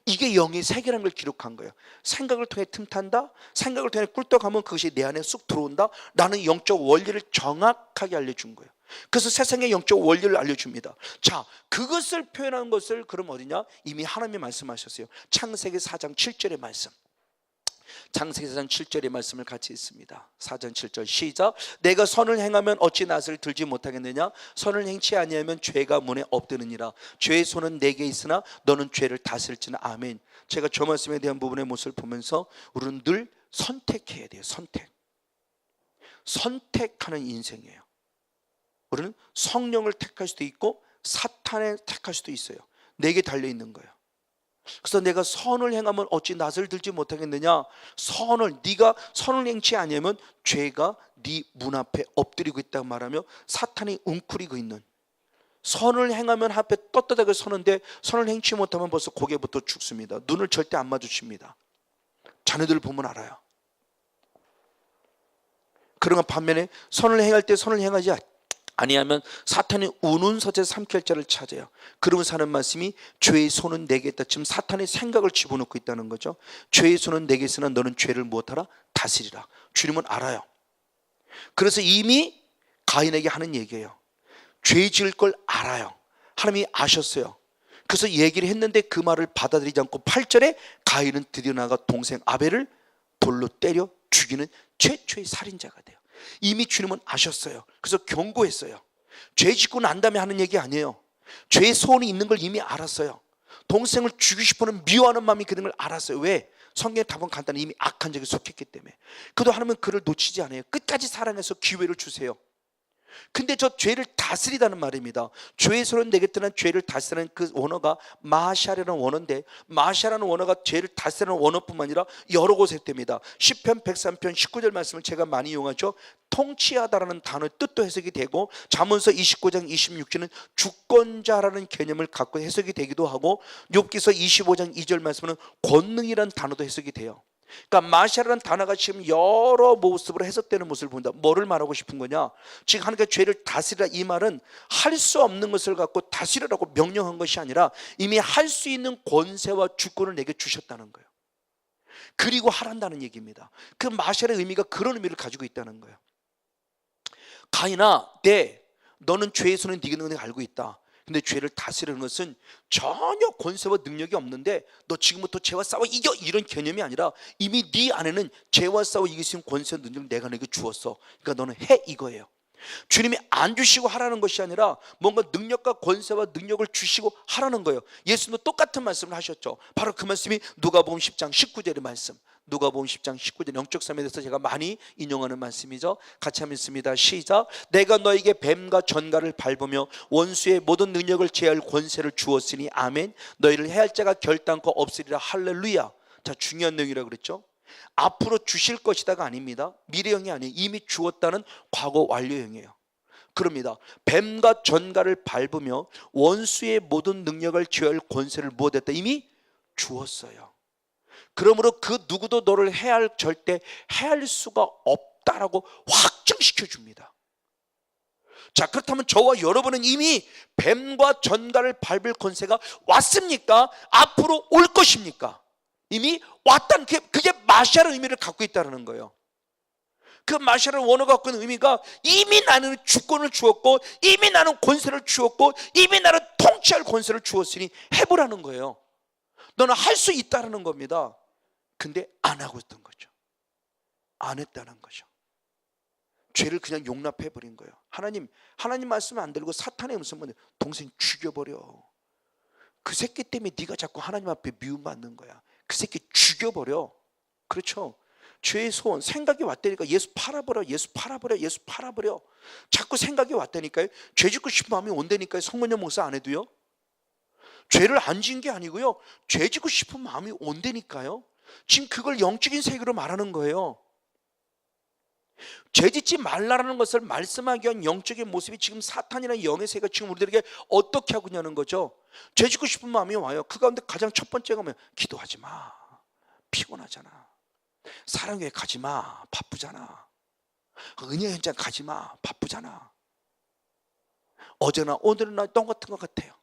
이게 영의 세계라는 걸 기록한 거예요. 생각을 통해 틈탄다, 생각을 통해 꿀떡하면 그것이 내 안에 쑥 들어온다 라는 영적 원리를 정확하게 알려준 거예요. 그래서 세상의 영적 원리를 알려줍니다. 자, 그것을 표현한 것을 그럼 어디냐? 이미 하나님이 말씀하셨어요. 창세기 4장 7절의 말씀. 창세기 4장 7절의 말씀을 같이 읽습니다. 4장 7절 시작. 내가 선을 행하면 어찌 낫을 들지 못하겠느냐? 선을 행치 아니하면 죄가 문에 엎드느니라. 죄의 손은 내게 있으나 너는 죄를 다스릴지는. 아멘. 제가 저 말씀에 대한 부분의 모습을 보면서 우리는 늘 선택해야 돼요. 선택하는 인생이에요. 우리는 성령을 택할 수도 있고 사탄을 택할 수도 있어요. 내게 달려있는 거예요. 그래서 내가 선을 행하면 어찌 낫을 들지 못하겠느냐? 네가 선을 행치 아니하면 죄가 네 문 앞에 엎드리고 있다고 말하며 사탄이 웅크리고 있는, 선을 행하면 앞에 떳떳하게 서는데 선을 행치 못하면 벌써 고개부터 죽습니다. 눈을 절대 안 마주칩니다. 자녀들 보면 알아요. 그러나 반면에 선을 행할 때 선을 행하지 아니하면 사탄이 우는 서재 삼킬자를 찾아요. 그러면서 하는 말씀이 죄의 손은 내게 있다. 지금 사탄의 생각을 집어넣고 있다는 거죠. 죄의 손은 내게 있으나 너는 죄를 무엇하라? 다스리라. 주님은 알아요. 그래서 이미 가인에게 하는 얘기예요. 죄 지을 걸 알아요. 하나님이 아셨어요. 그래서 얘기를 했는데 그 말을 받아들이지 않고 8절에 가인은 드디어 나가 동생 아벨을 돌로 때려 죽이는 최초의 살인자가 돼요. 이미 주님은 아셨어요. 그래서 경고했어요. 죄 짓고 난 다음에 하는 얘기 아니에요. 죄의 소원이 있는 걸 이미 알았어요. 동생을 죽이고 싶어하는 미워하는 마음이 그런 걸 알았어요. 왜? 성경의 답은 간단히 이미 악한 적에 속했기 때문에. 그래도 하나님은 그를 놓치지 않아요. 끝까지 사랑해서 기회를 주세요. 근데 저 죄를 다스리다는 말입니다. 죄의 손을 내겠다는 죄를 다스리는 그 원어가 마샬이라는 원어인데, 마샬이라는 원어가 죄를 다스리는 원어뿐만 아니라 여러 곳에 됩니다. 시편 103편 19절 말씀을 제가 많이 이용하죠. 통치하다라는 단어의 뜻도 해석이 되고, 잠언서 29장 26절은 주권자라는 개념을 갖고 해석이 되기도 하고, 욥기서 25장 2절 말씀은 권능이라는 단어도 해석이 돼요. 그러니까 마샬이라는 단어가 지금 여러 모습으로 해석되는 모습을 본다. 뭐를 말하고 싶은 거냐? 지금 하나님께 죄를 다스리라, 이 말은 할 수 없는 것을 갖고 다스리라고 명령한 것이 아니라 이미 할 수 있는 권세와 주권을 내게 주셨다는 거예요. 그리고 하란다는 얘기입니다. 그 마샬의 의미가 그런 의미를 가지고 있다는 거예요. 가인아, 너는 죄의 손에 네가 있는 걸 알고 있다. 근데 죄를 다스리는 것은 전혀 권세와 능력이 없는데 너 지금부터 죄와 싸워 이겨, 이런 개념이 아니라 이미 네 안에는 죄와 싸워 이길 수 있는 권세와 능력을 내가 너에게 주었어. 그러니까 너는 해, 이거예요. 주님이 안 주시고 하라는 것이 아니라 뭔가 능력과 권세와 능력을 주시고 하라는 거예요. 예수님도 똑같은 말씀을 하셨죠. 바로 그 말씀이 누가복음 10장 19절의 말씀, 누가복음 10장 19절 영적 삶에 대해서 제가 많이 인용하는 말씀이죠. 같이 한번 읽습니다. 시작. 내가 너에게 뱀과 전갈을 밟으며 원수의 모든 능력을 제할 권세를 주었으니 아멘. 너희를 해할 자가 결단코 없으리라. 할렐루야. 자, 중요한 내용이라고 그랬죠. 앞으로 주실 것이다가 아닙니다. 미래형이 아니에요. 이미 주었다는 과거 완료형이에요. 그럽니다. 뱀과 전갈을 밟으며 원수의 모든 능력을 제할 권세를 무엇했다? 이미 주었어요. 그러므로 그 누구도 너를 절대 해할 수가 없다라고 확정시켜 줍니다. 자, 그렇다면 저와 여러분은 이미 뱀과 전갈을 밟을 권세가 왔습니까? 앞으로 올 것입니까? 이미 왔다는 그게 마샬의 의미를 갖고 있다는 거예요. 그 마샬의 원어가 갖고 있는 의미가 이미 나는 주권을 주었고, 이미 나는 권세를 주었고, 이미 나는 통치할 권세를 주었으니 해보라는 거예요. 너는 할 수 있다는 겁니다. 근데 안 하고 있던 거죠. 안 했다는 거죠. 죄를 그냥 용납해버린 거예요. 하나님 말씀 안 들고 사탄의 음성만 동생 죽여버려. 그 새끼 때문에 네가 자꾸 하나님 앞에 미움받는 거야. 그 새끼 죽여버려. 그렇죠? 죄의 소원, 생각이 왔다니까 예수 팔아버려, 예수 팔아버려, 예수 팔아버려. 자꾸 생각이 왔다니까요. 죄 짓고 싶은 마음이 온다니까요. 성문여 목사 안 해도요. 죄를 안 지은 게 아니고요, 죄 짓고 싶은 마음이 온다니까요. 지금 그걸 영적인 세계로 말하는 거예요. 죄 짓지 말라는 것을 말씀하기 위한 영적인 모습이 지금 사탄이라는 영의 세계가 지금 우리들에게 어떻게 하고 있냐는 거죠. 죄 짓고 싶은 마음이 와요. 그 가운데 가장 첫 번째가 뭐예요? 기도하지 마, 피곤하잖아. 사랑교회 가지 마, 바쁘잖아. 은혜 현장 가지 마, 바쁘잖아. 어제나 오늘은 나 똑같은 것 같아요.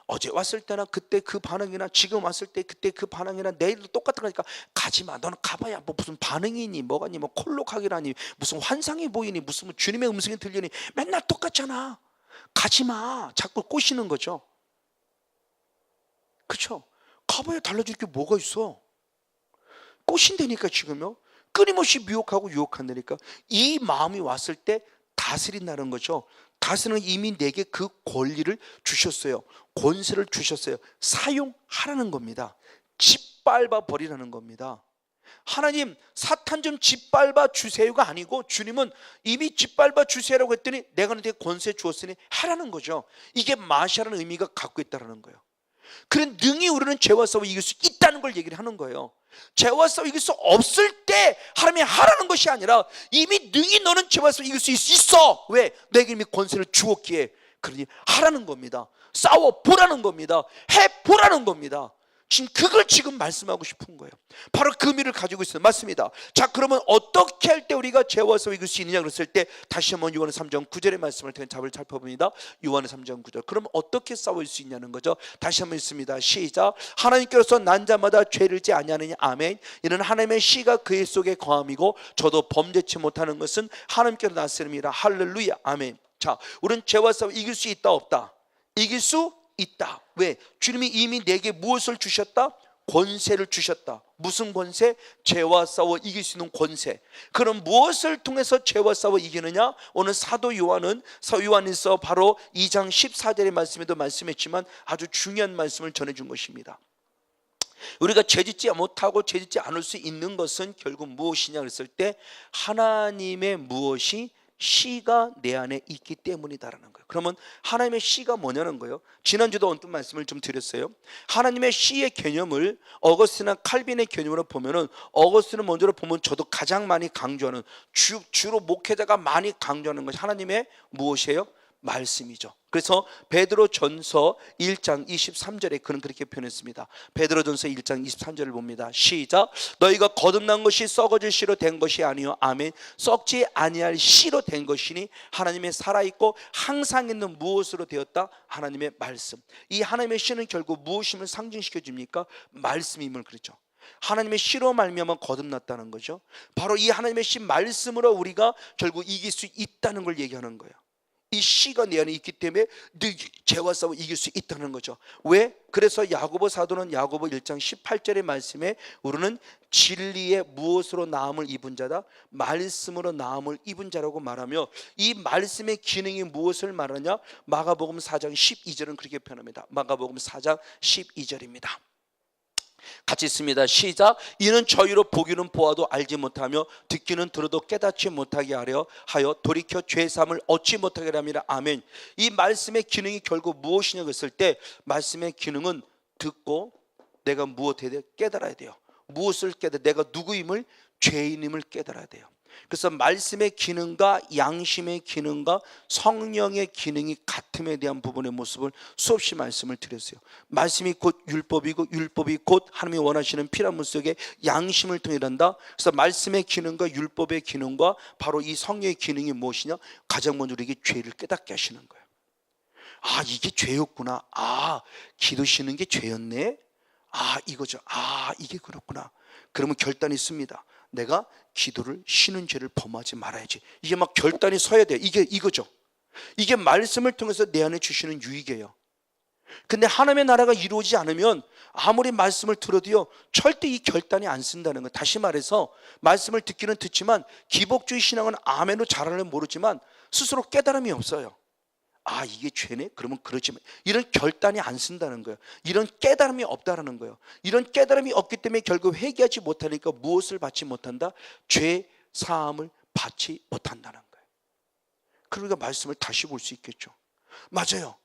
어제 왔을 때나 그때 그 반응이나 지금 왔을 때 그때 그 반응이나 내일도 똑같은 거니까 가지마. 너는 가봐야 뭐 무슨 반응이니 뭐가니 뭐 콜록하기라니 무슨 환상이 보이니 무슨 주님의 음성이 들리니 맨날 똑같잖아. 가지마. 자꾸 꼬시는 거죠. 그렇죠? 가봐야 달라질 게 뭐가 있어. 꼬신다니까. 지금요 끊임없이 미혹하고 유혹한다니까. 이 마음이 왔을 때 다스린다는 거죠. 다스리는 이미 내게 그 권리를 주셨어요. 권세를 주셨어요. 사용하라는 겁니다. 짓밟아 버리라는 겁니다. 하나님, 사탄 좀 짓밟아 주세요가 아니고 주님은 이미 짓밟아 주세요라고 했더니 내가 너한테 권세 주었으니 하라는 거죠. 이게 마샬라는 의미가 갖고 있다는 거예요. 그런 능히 우리는 죄와 싸워 이길 수 있다는 걸 얘기를 하는 거예요. 죄와 싸워 이길 수 없을 때 하나님이 하라는 것이 아니라 이미 능히 너는 죄와 싸워 이길 수 있어. 왜? 내게 이미 권세를 주었기에. 그러니 하라는 겁니다. 싸워 보라는 겁니다. 해 보라는 겁니다. 지금 그걸 지금 말씀하고 싶은 거예요. 바로 그 의미를 가지고 있어요. 맞습니다. 자, 그러면 어떻게 할 때 우리가 죄와 싸워 이길 수 있느냐 그랬을 때 다시 한번 요한의 3장 9절의 말씀을 답을 살펴봅니다. 요한의 3장 9절. 그럼 어떻게 싸울 수 있냐는 거죠. 다시 한번 읽습니다. 시작. 하나님께서 난 자마다 죄를 짓지 아니하느냐. 아멘. 이는 하나님의 씨가 그의 속에 거함이고 저도 범죄치 못하는 것은 하나님께로 났음이라. 할렐루야. 아멘. 자, 우리는 죄와 싸워 이길 수 있다 없다? 이길 수 있다. 왜? 주님이 이미 내게 무엇을 주셨다? 권세를 주셨다. 무슨 권세? 죄와 싸워 이길 수 있는 권세. 그럼 무엇을 통해서 죄와 싸워 이기느냐? 오늘 사도 요한은 요한일서 바로 2장 14절의 말씀에도 말씀했지만 아주 중요한 말씀을 전해준 것입니다. 우리가 죄짓지 못하고 죄짓지 않을 수 있는 것은 결국 무엇이냐 그랬을 때 하나님의 무엇이 씨가 내 안에 있기 때문이다라는 거예요. 그러면 하나님의 씨가 뭐냐는 거예요. 지난주도 언뜻 말씀을 좀 드렸어요. 하나님의 씨의 개념을 어거스티나 칼빈의 개념으로 보면은, 어거스티는 먼저로 보면 저도 가장 많이 강조하는, 주로 목회자가 많이 강조하는 것이 하나님의 무엇이에요? 말씀이죠. 그래서 베드로전서 1장 23절에 그는 그렇게 표현했습니다. 베드로전서 1장 23절을 봅니다. 시작. 너희가 거듭난 것이 썩어질 씨로 된 것이 아니요 아멘. 썩지 아니할 씨로 된 것이니 하나님의 살아있고 항상 있는 무엇으로 되었다? 하나님의 말씀. 이 하나님의 씨는 결국 무엇임을 상징시켜 줍니까? 말씀임을. 그렇죠. 하나님의 씨로 말미암아 거듭났다는 거죠. 바로 이 하나님의 씨 말씀으로 우리가 결국 이길 수 있다는 걸 얘기하는 거예요. 이 씨가 내 안에 있기 때문에 죄와 싸워 이길 수 있다는 거죠. 왜? 그래서 야고보 사도는 야고보 1장 18절의 말씀에 우리는 진리의 무엇으로 나음을 입은 자다? 말씀으로 나음을 입은 자라고 말하며, 이 말씀의 기능이 무엇을 말하냐? 마가복음 4장 12절은 그렇게 표현합니다. 마가복음 4장 12절입니다. 같이 있습니다. 시작. 이는 저희로 보기는 보아도 알지 못하며 듣기는 들어도 깨닫지 못하게 하려 하여 돌이켜 죄사함을 얻지 못하게 하라. 아멘. 이 말씀의 기능이 결국 무엇이냐고 했을 때, 말씀의 기능은 듣고 내가 무엇에 대해 깨달아야 돼요. 무엇을 깨달아? 내가 누구임을, 죄인임을 깨달아야 돼요. 그래서 말씀의 기능과 양심의 기능과 성령의 기능이 같음에 대한 부분의 모습을 수없이 말씀을 드렸어요. 말씀이 곧 율법이고 율법이 곧 하나님이 원하시는 피라문 속의 양심을 통해 일한다. 그래서 말씀의 기능과 율법의 기능과 바로 이 성령의 기능이 무엇이냐? 가장 먼저 우리에게 죄를 깨닫게 하시는 거예요. 아, 이게 죄였구나. 아, 기도 쉬는 게 죄였네. 아, 이거죠. 아, 이게 그렇구나. 그러면 결단이 씁니다. 내가 기도를 쉬는 죄를 범하지 말아야지. 이게 막 결단이 서야 돼요. 이거죠. 이게 말씀을 통해서 내 안에 주시는 유익이에요. 근데 하나님의 나라가 이루어지지 않으면 아무리 말씀을 들어도요, 절대 이 결단이 안 쓴다는 거예요. 다시 말해서 말씀을 듣기는 듣지만 기복주의 신앙은 아멘으로 잘하는 모르지만 스스로 깨달음이 없어요. 아, 이게 죄네? 그러면 그렇지만, 이런 결단이 안 쓴다는 거예요. 이런 깨달음이 없다는 거예요. 이런 깨달음이 없기 때문에 결국 회개하지 못하니까 무엇을 받지 못한다? 죄 사함을 받지 못한다는 거예요. 그러니까 말씀을 다시 볼 수 있겠죠. 맞아요.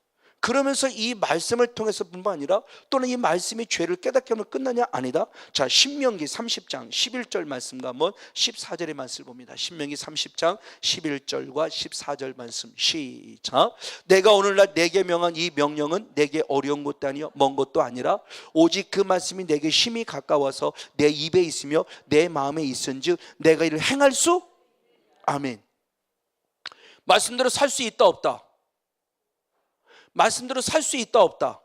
그러면서 이 말씀을 통해서 뿐만 아니라 또는 이 말씀이 죄를 깨닫게 하면 끝나냐? 아니다. 자, 신명기 30장 11절 말씀과 한번 14절의 말씀을 봅니다. 신명기 30장 11절과 14절 말씀 시작. 내가 오늘날 내게 명한 이 명령은 내게 어려운 것도 아니요 먼 것도 아니라 오직 그 말씀이 내게 심히 가까워서 내 입에 있으며 내 마음에 있은즉 내가 이를 행할 수. 아멘. 말씀대로 살 수 있다 없다? 말씀대로 살 수 있다 없다?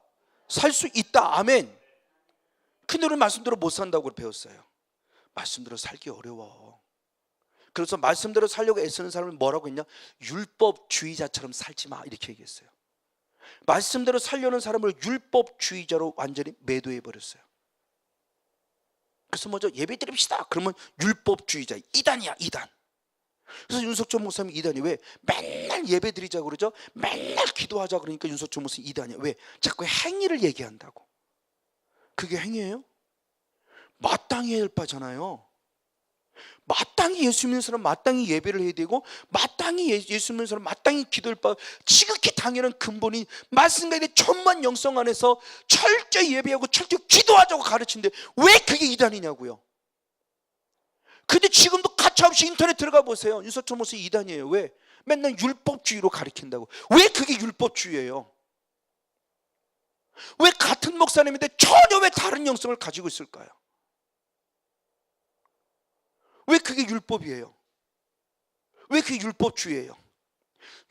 살 수 있다. 아멘. 근데 우리 말씀대로 못 산다고 배웠어요. 말씀대로 살기 어려워. 그래서 말씀대로 살려고 애쓰는 사람을 뭐라고 했냐? 율법주의자처럼 살지 마, 이렇게 얘기했어요. 말씀대로 살려는 사람을 율법주의자로 완전히 매도해 버렸어요. 그래서 먼저 예배 드립시다 그러면 율법주의자, 이단이야, 이단. 그래서 윤석철 목사님 이단이 왜? 맨날 예배 드리자고 그러죠. 맨날 기도하자 그러니까 윤석철 목사님 이단이야. 왜? 자꾸 행위를 얘기한다고. 그게 행위예요? 마땅히 해야 할 바잖아요. 마땅히 예수 믿는 사람 마땅히 예배를 해야 되고, 마땅히 예수 믿는 사람 마땅히 기도할 바, 지극히 당연한 근본이 말씀과 천만 영성 안에서 철저히 예배하고 철저히 기도하자고 가르치는데 왜 그게 이단이냐고요. 근데 지금도 가차없이 인터넷 들어가 보세요. 윤석철 목사 이단이에요. 왜? 맨날 율법주의로 가르친다고. 왜 그게 율법주의예요? 왜 같은 목사님인데 전혀 왜 다른 영성을 가지고 있을까요? 왜 그게 율법이에요? 왜 그게 율법주의예요?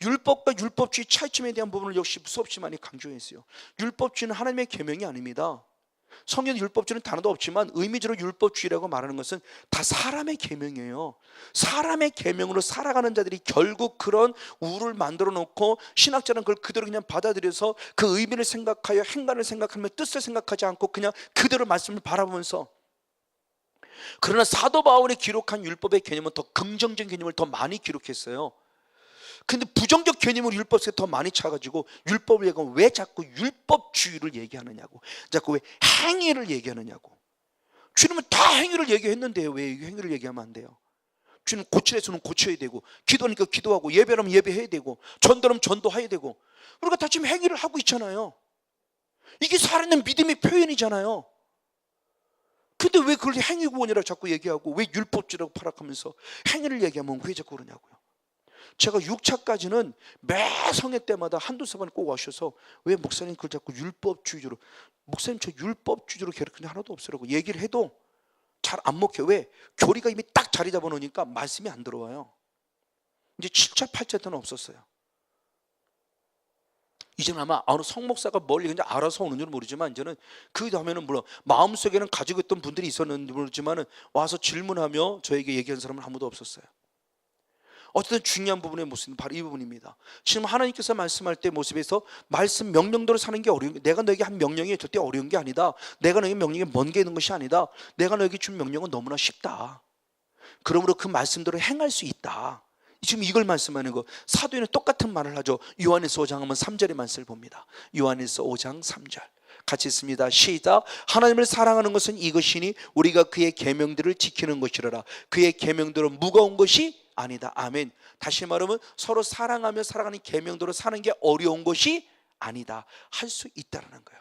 율법과 율법주의 차이점에 대한 부분을 역시 수없이 많이 강조했어요. 율법주의는 하나님의 계명이 아닙니다. 성경 율법주의는 단어도 없지만 의미적으로 율법주의라고 말하는 것은 다 사람의 계명이에요. 사람의 계명으로 살아가는 자들이 결국 그런 우를 만들어 놓고 신학자는 그걸 그대로 그냥 받아들여서 그 의미를 생각하여 행간을 생각하며 뜻을 생각하지 않고 그냥 그대로 말씀을 바라보면서, 그러나 사도 바울이 기록한 율법의 개념은 더 긍정적인 개념을 더 많이 기록했어요. 근데 부정적 개념으로 율법에 더 많이 차가지고 율법을 얘기하면 왜 자꾸 율법주의를 얘기하느냐고, 자꾸 왜 행위를 얘기하느냐고. 주님은 다 행위를 얘기했는데요, 왜 행위를 얘기하면 안 돼요? 주님 고치라 해서는 고쳐야 되고, 기도하니까 기도하고, 예배하면 예배해야 되고, 전도하면 전도해야 되고, 우리가 다 지금 행위를 하고 있잖아요. 이게 살아있는 믿음의 표현이잖아요. 근데 왜 그걸 행위구원이라고 자꾸 얘기하고, 왜 율법주의라고 파락하면서 행위를 얘기하면 왜 자꾸 그러냐고요. 제가 6차까지는 매 성회 때마다 한두 번 꼭 와셔서, 왜 목사님 그걸 자꾸 율법주의로, 목사님 저 율법주의로 괴롭히는 게 하나도 없으라고 얘기를 해도 잘 안 먹혀요. 왜? 교리가 이미 딱 자리 잡아놓으니까 말씀이 안 들어와요. 이제 7차 8차 때는 없었어요. 이제는 아마 어느 성목사가 멀리 그냥 알아서 오는 줄 모르지만, 이제는 그 다음에는 물론 마음속에는 가지고 있던 분들이 있었는지 모르지만 와서 질문하며 저에게 얘기한 사람은 아무도 없었어요. 어쨌든 중요한 부분의 모습은 바로 이 부분입니다. 지금 하나님께서 말씀할 때 모습에서 말씀 명령대로 사는 게 어려운 게, 내가 너에게 한 명령이 절대 어려운 게 아니다. 내가 너에게 명령이 먼 게 있는 것이 아니다. 내가 너에게 준 명령은 너무나 쉽다. 그러므로 그 말씀대로 행할 수 있다. 지금 이걸 말씀하는 거. 사도에는 똑같은 말을 하죠. 요한일서 5장 하면 3절의 말씀을 봅니다. 요한일서 5장 3절 같이 있습니다. 시작. 하나님을 사랑하는 것은 이것이니 우리가 그의 계명들을 지키는 것이라. 그의 계명들은 무거운 것이 아니다. 아멘. 다시 말하면 서로 사랑하며 살아가는 계명대로 사는 게 어려운 것이 아니다. 할 수 있다는 거예요.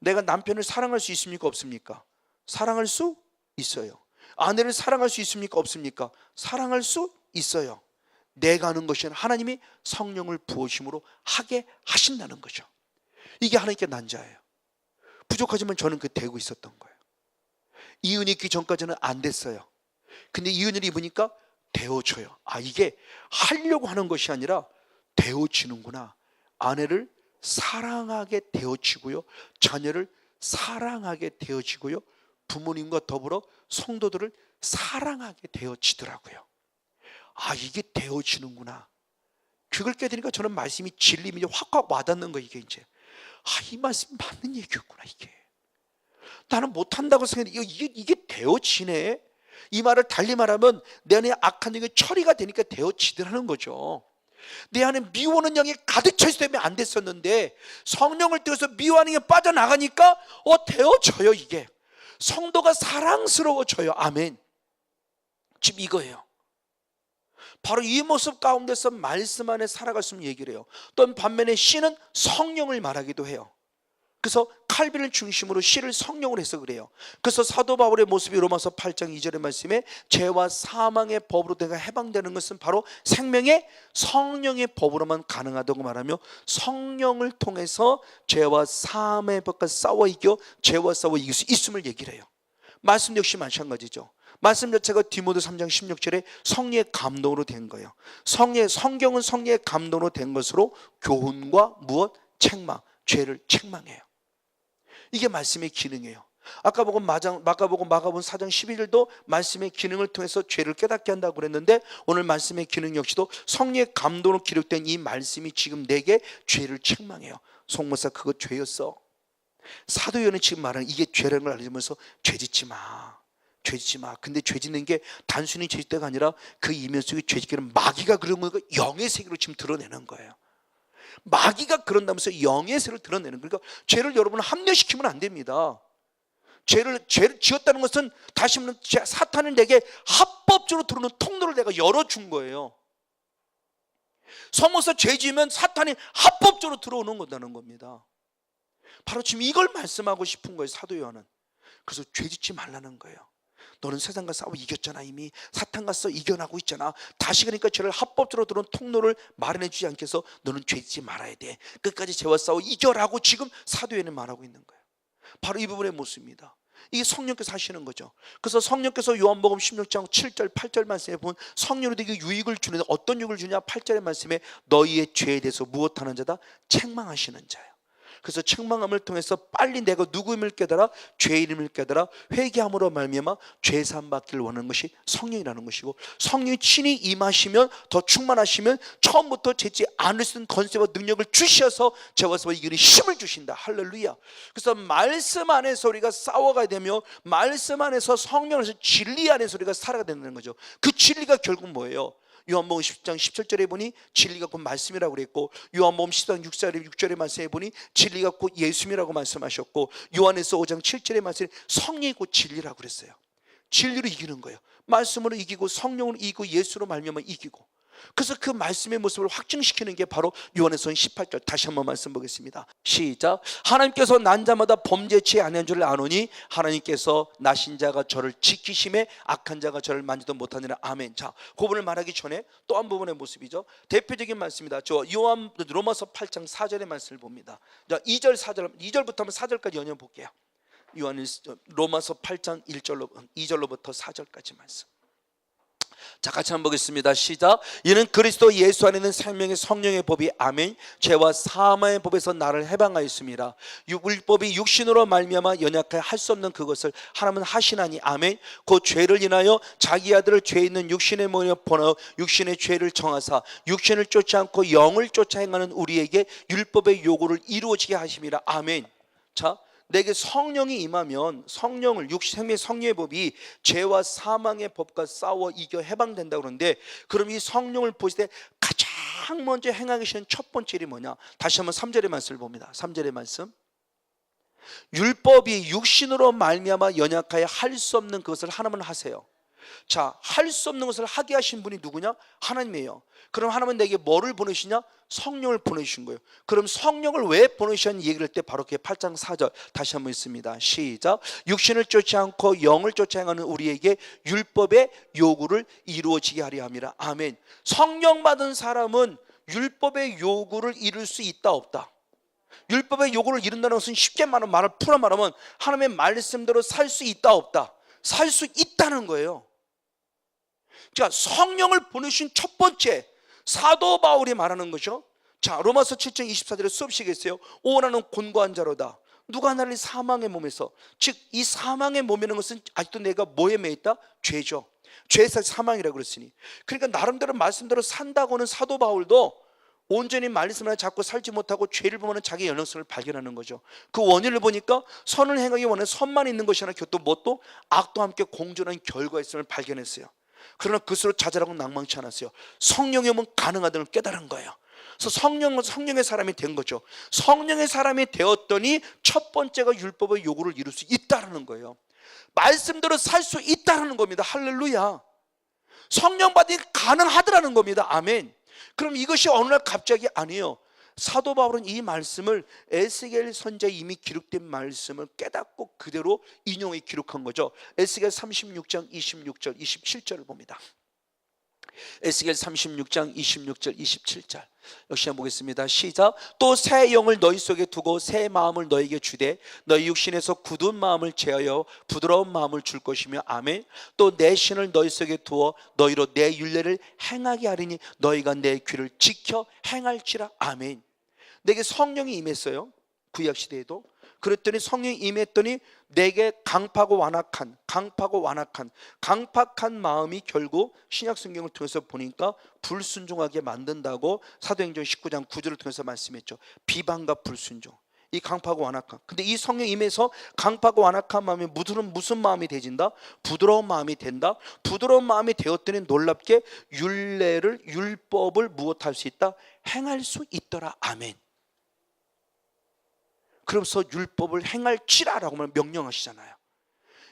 내가 남편을 사랑할 수 있습니까? 없습니까? 사랑할 수 있어요. 아내를 사랑할 수 있습니까? 없습니까? 사랑할 수 있어요. 내가 하는 것이 하나님이 성령을 부으심으로 하게 하신다는 거죠. 이게 하나님께 난자예요. 부족하지만 저는 그 되고 있었던 거예요. 이은이 있기 전까지는 안 됐어요. 근데 이은을 입으니까 되어져요. 아, 이게 하려고 하는 것이 아니라 되어지는구나. 아내를 사랑하게 되어지고요, 자녀를 사랑하게 되어지고요, 부모님과 더불어 성도들을 사랑하게 되어지더라고요. 아, 이게 되어지는구나. 그걸 깨달으니까 저는 말씀이 진리임이 확확 와닿는 거예요. 이게 이제 이 말씀 맞는 얘기였구나. 이게 나는 못한다고 생각했는데 이게 되어지네. 이 말을 달리 말하면 내 안에 악한 영이 처리가 되니까 되어지더라는 거죠. 내 안에 미워하는 영이 가득 차 있기 때문에 안 됐었는데, 성령을 띄워서 미워하는 게 빠져나가니까 되어져요. 이게 성도가 사랑스러워져요. 아멘. 지금 이거예요. 바로 이 모습 가운데서 말씀 안에 살아갔으면 얘기를 해요. 또 반면에 씨는 성령을 말하기도 해요. 그래서 칼빈을 중심으로 씨를 성령으로 해서 그래요. 그래서 사도 바울의 모습이 로마서 8장 2절의 말씀에 죄와 사망의 법으로 내가 해방되는 것은 바로 생명의 성령의 법으로만 가능하다고 말하며, 성령을 통해서 죄와 사망의 법과 싸워 이겨 죄와 싸워 이길 수 있음을 얘기를 해요. 말씀 역시 마찬가지죠. 말씀 자체가 디모데 3장 16절에 성령의 감동으로 된 거예요. 성경은 성령의 감동으로 된 것으로 교훈과 무엇? 책망, 죄를 책망해요. 이게 말씀의 기능이에요. 아까 보고 마가복음 4장 12절도 말씀의 기능을 통해서 죄를 깨닫게 한다고 그랬는데, 오늘 말씀의 기능 역시도 성령의 감동으로 기록된 이 말씀이 지금 내게 죄를 책망해요. 송목사 그거 죄였어. 사도 요한은 지금 말하는 이게 죄라는 걸 알려주면서 죄짓지 마. 죄짓지 마. 근데 죄짓는 게 단순히 죄짓다가 아니라 그 이면 속에 죄짓기는 마귀가 그런 거니까 영의 세계로 지금 드러내는 거예요. 마귀가 그런다면서 영의 세를 드러내는 거니까 죄를 여러분 합리화시키면 안 됩니다. 죄를 지었다는 것은 다시 말하면 사탄은 내게 합법적으로 들어오는 통로를 내가 열어준 거예요. 성모서 죄 지으면 사탄이 합법적으로 들어오는 거다는 겁니다. 바로 지금 이걸 말씀하고 싶은 거예요, 사도 요한은. 그래서 죄 짓지 말라는 거예요. 너는 세상과 싸워 이겼잖아. 이미 사탄과 싸워 이겨나고 있잖아. 다시 그러니까 죄를 합법적으로 들어온 통로를 마련해 주지 않게 해서 너는 죄 짓지 말아야 돼. 끝까지 죄와 싸워 이겨라고 지금 사도 요한은 말하고 있는 거예요. 바로 이 부분의 모습입니다. 이게 성령께서 하시는 거죠. 그래서 성령께서 요한복음 16장 7절 8절 말씀에 보면 성령으로 되게 유익을 주는데, 어떤 유익을 주냐? 8절의 말씀에 너희의 죄에 대해서 무엇하는 자다? 책망하시는 자예요. 그래서 책망함을 통해서 빨리 내가 누구임을 깨달아 죄 이름을 깨달아 회개함으로 말미암아 죄 사함 받기를 원하는 것이 성령이라는 것이고, 성령이 친히 임하시면 더 충만하시면 처음부터 죄지 않을 수 있는 권세와 능력을 주셔서 죄와 싸워 이기는 힘을 주신다. 할렐루야. 그래서 말씀 안에서 우리가 싸워가야 되며, 말씀 안에서 성령 안에서 진리 안에서 우리가 살아가야 된다는 거죠. 그 진리가 결국 뭐예요? 요한복음 10장 17절에 보니 진리가 곧 말씀이라고 그랬고, 요한복음 10장 6절의 말씀에 보니 진리가 곧 예수님이라고 말씀하셨고, 요한에서 5장 7절의 말씀에 성령이 곧 진리라고 그랬어요. 진리로 이기는 거예요. 말씀으로 이기고 성령으로 이기고 예수로 말미암아 이기고. 그래서 그 말씀의 모습을 확증시키는 게 바로 요한에서 18절 다시 한번 말씀 보겠습니다. 시작. 하나님께서 난 자마다 범죄치 아니한 줄을 아노니 하나님께서 나신 자가 저를 지키심에 악한 자가 저를 만지도 못하느라. 아멘. 자, 그 부분을 말하기 전에 또 한 부분의 모습이죠. 대표적인 말씀입니다. 저 요한 로마서 8장 4절의 말씀을 봅니다. 자, 2절부터 한번 4절까지 연연 볼게요. 요한 로마서 8장 2절로부터 4절까지 말씀. 자, 같이 한번 보겠습니다. 시작. 이는 그리스도 예수 안에 있는 생명의 성령의 법이 아멘 죄와 사망의 법에서 나를 해방하였습니다. 율법이 육신으로 말미암아 연약하여 할 수 없는 그것을 하나님은 하시나니 아멘. 그 죄를 인하여 자기 아들을 죄 있는 육신의 몸에 보내어 육신의 죄를 정하사 육신을 쫓지 않고 영을 쫓아 행하는 우리에게 율법의 요구를 이루어지게 하심이라. 아멘. 자, 내게 성령이 임하면 성령을 생명의 성령의 법이 죄와 사망의 법과 싸워 이겨 해방된다 그러는데, 그럼 이 성령을 보실 때 가장 먼저 행하기 쉬운 첫 번째 일이 뭐냐? 다시 한번 3절의 말씀을 봅니다. 3절의 말씀. 율법이 육신으로 말미암아 연약하여 할 수 없는 그것을 하나님은 하세요. 자, 할 수 없는 것을 하게 하신 분이 누구냐? 하나님이에요. 그럼 하나님은 내게 뭐를 보내시냐? 성령을 보내주신 거예요. 그럼 성령을 왜 보내시냐는 얘기를 할 때 바로 그게 8장 4절 다시 한번 있습니다. 시작. 육신을 쫓지 않고 영을 쫓아 행하는 우리에게 율법의 요구를 이루어지게 하려 함이라. 아멘. 성령 받은 사람은 율법의 요구를 이룰 수 있다 없다? 율법의 요구를 이룬다는 것은 쉽게 말하면 풀어 말하면 하나님의 말씀대로 살 수 있다 없다? 살 수 있다는 거예요. 자, 성령을 보내신 첫 번째 사도 바울이 말하는 거죠. 자, 로마서 7장 24절에 수업시겠어요. 오, 나는 곤고한 자로다. 누가 나를 사망의 몸에서, 즉 이 사망의 몸이라는 것은 아직도 내가 뭐에 매여 있다? 죄죠. 죄에서 사망이라고 그랬으니, 그러니까 나름대로 말씀대로 산다고는 사도 바울도 온전히 말씀을 잡고 살지 못하고 죄를 보면 자기 연약성을 발견하는 거죠. 그 원인을 보니까 선을 행하기 원해 선만 있는 것이 아니라 또 뭣도 악도 함께 공존한 결과가 있음을 발견했어요. 그러나 그것으로 자잘하고 낭망치 않았어요. 성령이 오면 가능하다는 걸 깨달은 거예요. 그래서 성령의 사람이 된 거죠. 성령의 사람이 되었더니 첫 번째가 율법의 요구를 이룰 수 있다는 거예요. 말씀대로 살 수 있다는 겁니다. 할렐루야. 성령 받으니 가능하더라는 겁니다. 아멘. 그럼 이것이 어느 날 갑자기 아니에요. 사도 바울은 이 말씀을 에스겔 선지자에 이미 기록된 말씀을 깨닫고 그대로 인용해 기록한 거죠. 에스겔 36장 26절 27절을 봅니다. 에스겔 36장 26절 27절 역시 한번 보겠습니다. 시작. 또 새 영을 너희 속에 두고 새 마음을 너희에게 주되 너희 육신에서 굳은 마음을 제하여 부드러운 마음을 줄 것이며 아멘. 또 내 신을 너희 속에 두어 너희로 내 율례를 행하게 하리니 너희가 내 귀를 지켜 행할지라. 아멘. 내게 성령이 임했어요. 구약시대에도. 그랬더니 성령이 임했더니 내게 강팍한 마음이 결국 신약성경을 통해서 보니까 불순종하게 만든다고 사도행전 19장 9절을 통해서 말씀했죠. 비방과 불순종, 이 강팍하고 완악한. 근데 이 성령 임해서 강팍하고 완악한 마음이 무슨 마음이 되진다? 부드러운 마음이 된다. 부드러운 마음이 되었더니 놀랍게 율법을 무엇할 수 있다? 행할 수 있더라. 아멘. 그러면서 율법을 행할지라라고 명령하시잖아요.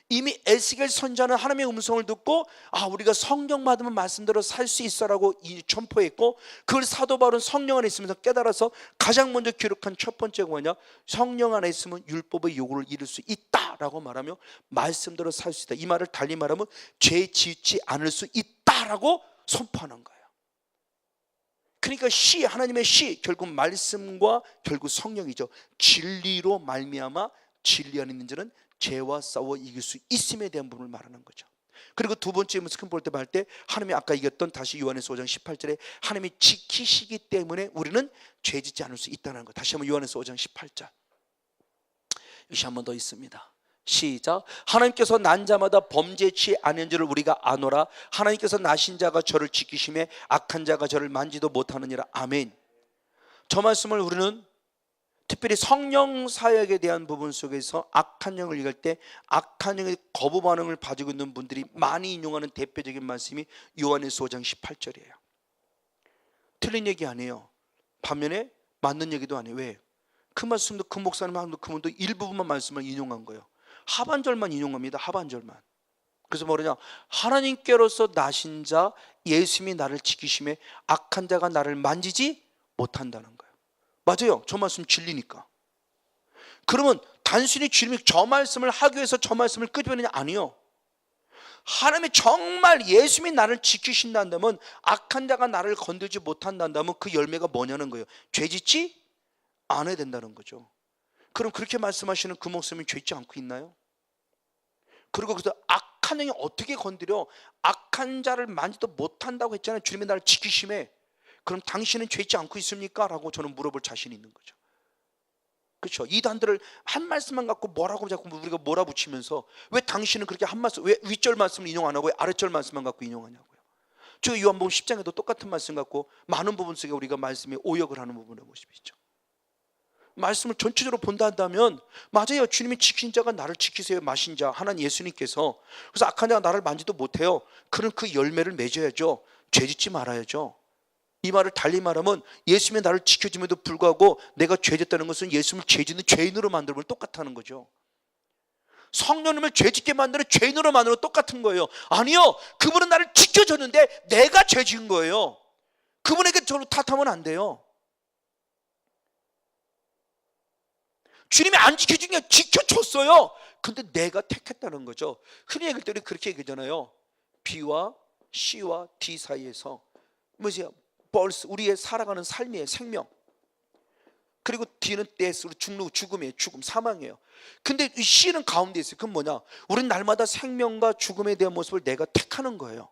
이미 에스겔 선지자는 하나님의 음성을 듣고 우리가 성령 받으면 말씀대로 살 수 있어라고 선포했고, 그걸 사도 바울은 성령 안에 있으면서 깨달아서 가장 먼저 기록한 첫 번째가 뭐냐? 성령 안에 있으면 율법의 요구를 이룰 수 있다라고 말하며 말씀대로 살 수 있다. 이 말을 달리 말하면 죄 짓지 않을 수 있다라고 선포하는 거예요. 그러니까 하나님의 결국 말씀과 결국 성령이죠. 진리로 말미암아 진리 안에 있는 자는 죄와 싸워 이길 수 있음에 대한 부분을 말하는 거죠. 그리고 두 번째 스크린 볼 때 말 때 하나님이 아까 이겼던 다시 요한에서 5장 18절에 하나님이 지키시기 때문에 우리는 죄 짓지 않을 수 있다는 것. 다시 한번 요한에서 5장 18절 역시 한 번 더 있습니다. 시작. 하나님께서 난 자마다 범죄치 않은 줄을 우리가 아노라. 하나님께서 나신 자가 저를 지키심에 악한 자가 저를 만지도 못하느니라. 아멘. 저 말씀을 우리는 특별히 성령 사역에 대한 부분 속에서 악한 영을 얘기할 때 악한 영의 거부 반응을 가지고 있는 분들이 많이 인용하는 대표적인 말씀이 요한에서 5장 18절이에요. 틀린 얘기 아니에요. 반면에 맞는 얘기도 아니에요. 왜? 그 말씀도 그 목사님 한 그분도 일부분만 말씀을 인용한 거예요. 하반절만 인용합니다. 하반절만. 그래서 뭐냐, 하나님께로서 나신 자 예수님이 나를 지키심에 악한 자가 나를 만지지 못한다는 거예요. 맞아요. 저 말씀 진리니까. 그러면 단순히 주님이 저 말씀을 하기 위해서 저 말씀을 끄집어내냐? 아니요. 하나님이 정말 예수님이 나를 지키신다면, 악한 자가 나를 건들지 못한다면 그 열매가 뭐냐는 거예요. 죄짓지 않아야 된다는 거죠. 그럼 그렇게 말씀하시는 그 목사님이 죄짓지 않고 있나요? 그리고 그래서 악한 영이 어떻게 건드려? 악한 자를 만지도 못한다고 했잖아요. 주님이 나를 지키심에. 그럼 당신은 죄짓지 않고 있습니까? 라고 저는 물어볼 자신이 있는 거죠. 그렇죠? 이단들을 한 말씀만 갖고 뭐라고 자꾸 우리가 몰아붙이면서, 왜 당신은 그렇게 한 말씀, 왜 윗절 말씀을 인용 안 하고 왜 아랫절 말씀만 갖고 인용하냐고요. 저 요한복음 10장에도 똑같은 말씀 갖고 많은 부분 속에 우리가 말씀에 오역을 하는 부분의 모습이 있죠. 말씀을 전체적으로 본다 한다면, 맞아요. 주님이 지킨 자가 나를 지키세요. 마신 자 하나님 예수님께서. 그래서 악한 자가 나를 만지도 못해요. 그럼 그 열매를 맺어야죠. 죄짓지 말아야죠. 이 말을 달리 말하면, 예수님이 나를 지켜줌에도 불구하고 내가 죄졌다는 것은 예수님을 죄짓는 죄인으로 만들면 똑같다는 거죠. 성령님을 죄짓게 만드는 죄인으로 만들면 똑같은 거예요. 아니요, 그분은 나를 지켜줬는데 내가 죄진 거예요. 그분에게 저를 탓하면 안 돼요. 주님이 안 지켜준 게 지켜줬어요. 근데 내가 택했다는 거죠. 흔히 얘기할 때 우리 그렇게 얘기하잖아요. B와 C와 D 사이에서 뭐지? 벌스, 우리의 살아가는 삶이에요. 생명. 그리고 D는 데스, 우리 죽음이에요. 죽음, 사망이에요. 근데 이 C는 가운데 있어요. 그건 뭐냐? 우리는 날마다 생명과 죽음에 대한 모습을 내가 택하는 거예요.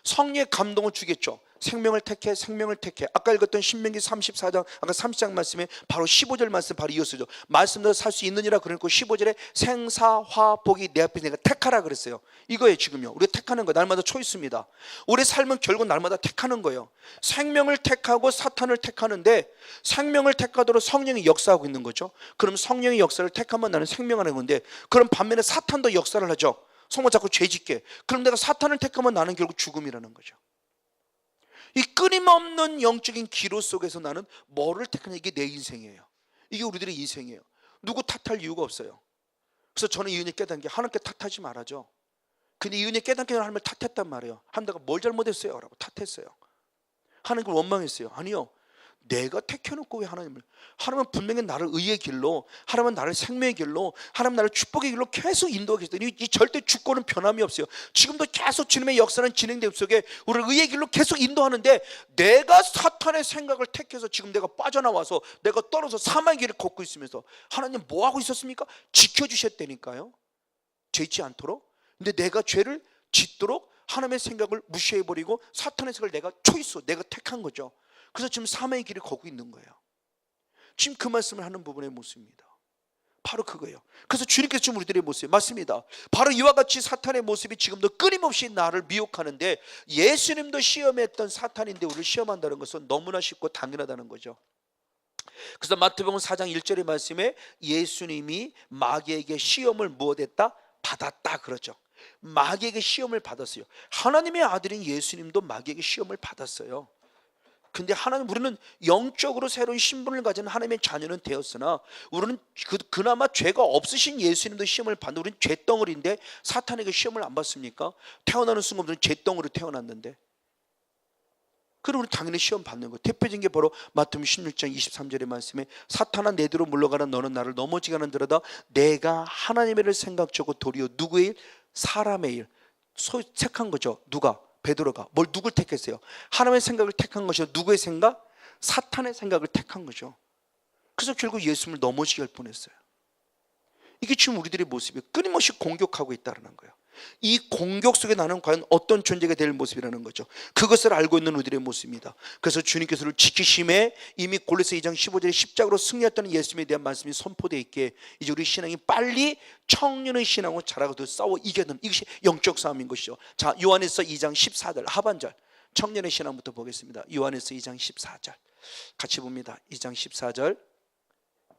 성령의 감동을 주겠죠. 생명을 택해, 생명을 택해. 아까 읽었던 신명기 34장, 아까 30장 말씀에 바로 15절 말씀 바로 이어서죠. 말씀대로 살 수 있느니라 그러고 15절에 생사화복이 내 앞에 내가 택하라 그랬어요. 이거예요. 지금요, 우리가 택하는 거, 날마다 초이스입니다. 우리 삶은 결국 날마다 택하는 거예요. 생명을 택하고 사탄을 택하는데, 생명을 택하도록 성령이 역사하고 있는 거죠. 그럼 성령의 역사를 택하면 나는 생명하는 건데, 그럼 반면에 사탄도 역사를 하죠. 성모 자꾸 죄짓게. 그럼 내가 사탄을 택하면 나는 결국 죽음이라는 거죠. 이 끊임없는 영적인 기로 속에서 나는 뭐를 택하냐, 이게 내 인생이에요. 이게 우리들의 인생이에요. 누구 탓할 이유가 없어요. 그래서 저는 이 은혜 깨닫는 게, 하나님께 탓하지 말아죠. 근데 이 은혜 깨닫게 되면 하나님을 탓했단 말이에요. 하나님 내가 뭘 잘못했어요? 라고 탓했어요. 하나님을 원망했어요. 아니요, 내가 택해놓고 왜 하나님은 분명히 나를 의의 길로, 하나님은 나를 생명의 길로, 하나님은 나를 축복의 길로 계속 인도하고 계시더니, 이 절대 주권은 변함이 없어요. 지금도 계속 주님의 역사는 진행됨 속에 우리를 의의 길로 계속 인도하는데, 내가 사탄의 생각을 택해서 지금 내가 빠져나와서 내가 떨어져 사망의 길을 걷고 있으면서 하나님 뭐 하고 있었습니까? 지켜주셨다니까요. 죄짓지 않도록. 근데 내가 죄를 짓도록 하나님의 생각을 무시해버리고 사탄의 생각을 내가 초이스, 내가 택한 거죠. 그래서 지금 사망의 길을 걷고 있는 거예요. 지금 그 말씀을 하는 부분의 모습입니다. 바로 그거예요. 그래서 주님께서 지금 우리들의 모습 맞습니다. 바로 이와 같이 사탄의 모습이 지금도 끊임없이 나를 미혹하는데, 예수님도 시험했던 사탄인데 우리를 시험한다는 것은 너무나 쉽고 당연하다는 거죠. 그래서 마태복음 4장 1절의 말씀에 예수님이 마귀에게 시험을 무엇했다? 받았다 그러죠. 마귀에게 시험을 받았어요. 하나님의 아들인 예수님도 마귀에게 시험을 받았어요. 근데 우리는 영적으로 새로운 신분을 가진 하나님의 자녀는 되었으나, 우리는 그나마 죄가 없으신 예수님도 시험을 받는, 우리는 죄덩어리인데 사탄에게 시험을 안 받습니까? 태어나는 순간부터 죄덩어리로 태어났는데. 그럼 우리 당연히 시험 받는 거예요. 대표적인 게 바로 마태복음 16장 23절의 말씀에, 사탄아 내뒤로 물러가라, 너는 나를 넘어지게 하는들어다 내가 하나님의 일을 생각하고 도리어 누구의 일? 사람의 일. 택한 거죠. 누가? 베드로가. 누굴 택했어요? 하나님의 생각을 택한 것이요, 누구의 생각? 사탄의 생각을 택한 거죠. 그래서 결국 예수님을 넘어지게 할 뻔했어요. 이게 지금 우리들의 모습이 끊임없이 공격하고 있다는 거예요. 이 공격 속에 나는 과연 어떤 존재가 될 모습이라는 거죠. 그것을 알고 있는 우리들의 모습입니다. 그래서 주님께서 우리를 지키심에 이미 골로새 2장 15절에 십자가로 승리했다는 예수님에 대한 말씀이 선포되어 있기에, 이제 우리 신앙이 빨리 청년의 신앙으로 자라고도 싸워 이겨내는, 이것이 영적 싸움인 것이죠. 자, 요한에서 2장 14절 하반절 청년의 신앙부터 보겠습니다. 요한에서 2장 14절 같이 봅니다. 2장 14절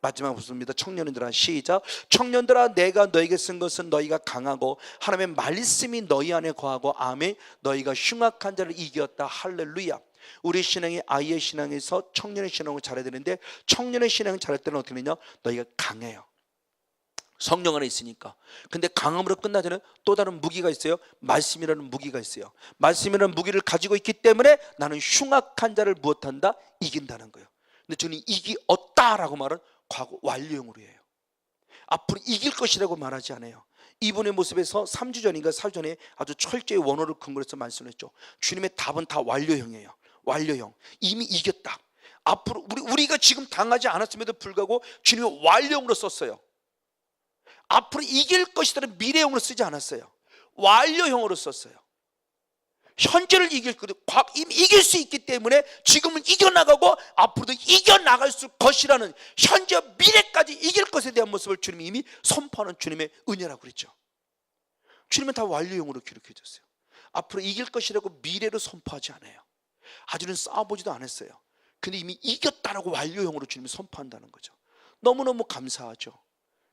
마지막 부분입니다. 청년들아, 시작. 청년들아, 내가 너에게 쓴 것은 너희가 강하고 하나님의 말씀이 너희 안에 거하고, 아멘. 너희가 흉악한 자를 이겼다. 할렐루야. 우리 신앙이 아이의 신앙에서 청년의 신앙을 잘해야 되는데, 청년의 신앙을 잘할 때는 어떻게 되냐? 너희가 강해요. 성령 안에 있으니까. 근데 강함으로 끝나지 않은 또 다른 무기가 있어요. 말씀이라는 무기가 있어요. 말씀이라는 무기를 가지고 있기 때문에 나는 흉악한 자를 무엇한다? 이긴다는 거예요. 근데 저는 이기 얻다라고 말은 과거 완료형으로 해요. 앞으로 이길 것이라고 말하지 않아요. 이분의 모습에서 3주 전인가 4주 전에 아주 철저히 원어를 근거로 해서 말씀했죠. 주님의 답은 다 완료형이에요. 완료형. 이미 이겼다. 앞으로 우리가 지금 당하지 않았음에도 불구하고 주님이 완료형으로 썼어요. 앞으로 이길 것이라는 미래형으로 쓰지 않았어요. 완료형으로 썼어요. 현재를 이길 이미 이길 수 있기 때문에 지금은 이겨나가고 앞으로도 이겨나갈 것이라는 현재와 미래까지 이길 것에 대한 모습을 주님이 이미 선포하는 주님의 은혜라고 그랬죠. 주님은 다 완료형으로 기록해 줬어요. 앞으로 이길 것이라고 미래로 선포하지 않아요. 아직은 싸워보지도 않았어요. 근데 이미 이겼다라고 완료형으로 주님이 선포한다는 거죠. 너무너무 감사하죠.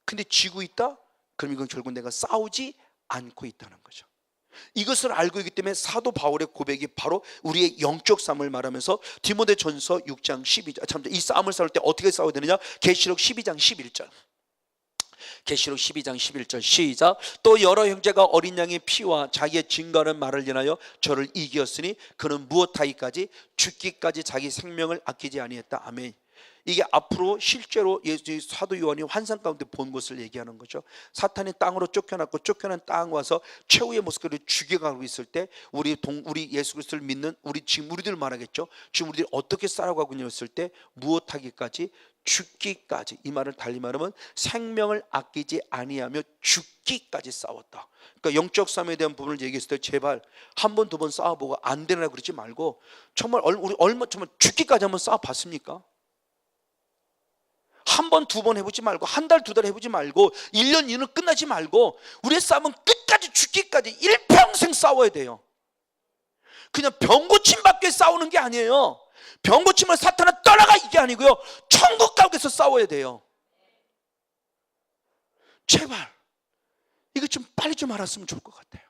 근데 지고 있다? 그럼 이건 결국 내가 싸우지 않고 있다는 거죠. 이것을 알고 있기 때문에 사도 바울의 고백이 바로 우리의 영적 싸움을 말하면서 디모데전서 6장 12절, 이 싸움을 싸울 때 어떻게 싸워야 되느냐? 계시록 12장 11절. 계시록 12장 11절 시작. 또 여러 형제가 어린 양의 피와 자기의 증거하는 말을 인하여 저를 이기었으니 그는 무엇하기까지? 죽기까지 자기 생명을 아끼지 아니했다. 아멘. 이게 앞으로 실제로 사도 요한이 환상 가운데 본 것을 얘기하는 거죠. 사탄이 땅으로 쫓겨났고 쫓겨난 땅 와서 최후의 모습으로 죽여가고 있을 때 우리 예수 그리스도를 믿는 지금 우리들 말하겠죠. 지금 우리들이 어떻게 살아가고 있냐 했을 때 무엇하기까지? 죽기까지. 이 말을 달리 말하면 생명을 아끼지 아니하며 죽기까지 싸웠다. 그러니까 영적 싸움에 대한 부분을 얘기했을 때 제발 한 번 두 번 싸워보고 안 되나 그러지 말고 정말 우리 정말 죽기까지 한번 싸워봤습니까? 한 번, 두 번 해보지 말고 한 달, 두 달 해보지 말고 1년, 2년 끝나지 말고 우리의 싸움은 끝까지 죽기까지 일평생 싸워야 돼요. 그냥 병고침 받게 싸우는 게 아니에요. 병고침을 사탄은 떠나가 이게 아니고요. 천국 가기 위해서 싸워야 돼요. 제발 이거 좀 빨리 좀 알았으면 좋을 것 같아요.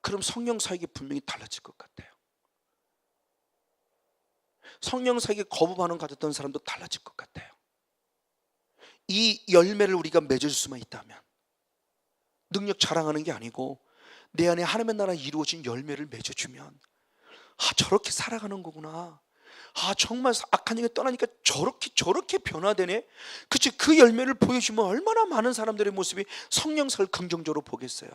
그럼 성령 사역이 분명히 달라질 것 같아요. 성령 사역에 거부 반응 가졌던 사람도 달라질 것 같아요. 이 열매를 우리가 맺을 수만 있다면, 능력 자랑하는 게 아니고 내 안에 하나님의 나라 이루어진 열매를 맺어주면 저렇게 살아가는 거구나. 정말 악한 영이 떠나니까 저렇게 변화되네. 그치? 그 열매를 보여주면 얼마나 많은 사람들의 모습이 성령 사역을 긍정적으로 보겠어요.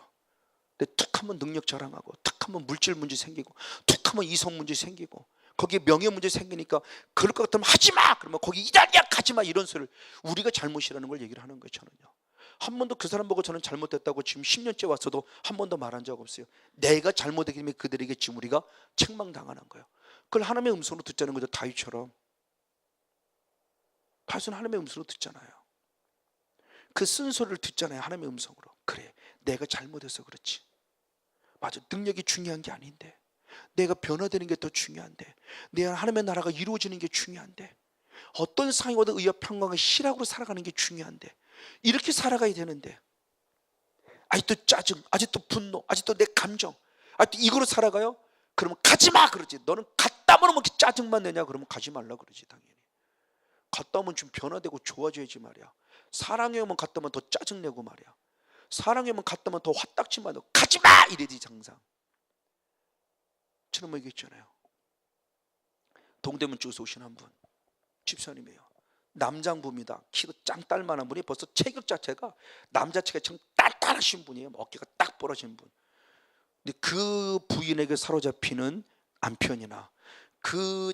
근데 툭 하면 능력 자랑하고 툭 하면 물질 문제 생기고 툭 하면 이성 문제 생기고 거기에 명예 문제 생기니까 그럴 것 같으면 하지마! 그러면 거기 이 자리야 가지마! 이런 소리를 우리가 잘못이라는 걸 얘기를 하는 거예요. 저는요, 한 번도 그 사람 보고 저는 잘못됐다고 지금 10년째 왔어도 한 번도 말한 적 없어요. 내가 잘못했기 때문에 그들에게 지금 우리가 책망당하는 거예요. 그걸 하나님의 음성으로 듣자는 거죠. 다윗처럼. 다윗은 하나님의 음성으로 듣잖아요. 그 쓴소리를 듣잖아요. 하나님의 음성으로. 그래, 내가 잘못해서 그렇지. 맞아, 능력이 중요한 게 아닌데, 내가 변화되는 게 더 중요한데, 내 하나님의 나라가 이루어지는 게 중요한데, 어떤 상황이 와도 의와 평강과 희락으로 살아가는 게 중요한데, 이렇게 살아가야 되는데 아직도 짜증, 아직도 분노, 아직도 내 감정, 아직도 이거로 살아가요? 그러면 가지마 그러지. 너는 갔다 오면 뭐 이렇게 짜증만 내냐? 그러면 가지 말라 그러지. 당연히 갔다 오면 좀 변화되고 좋아져야지 말이야. 사랑해 오면 갔다 오면 더 짜증내고 말이야. 사랑해 오면 갔다 오면 더 화딱지만 하고 가지마 이래지. 항상 저는 뭐 얘기했잖아요. 동대문 쪽에서 오신 한 분 집사님이에요. 남장부입니다. 키도 짱딸만한 분이 벌써 체격 자체가 남자 체격이 참 단단하신 분이에요. 어깨가 딱 벌어진 분. 근데 그 부인에게 사로잡히는 남편이나 그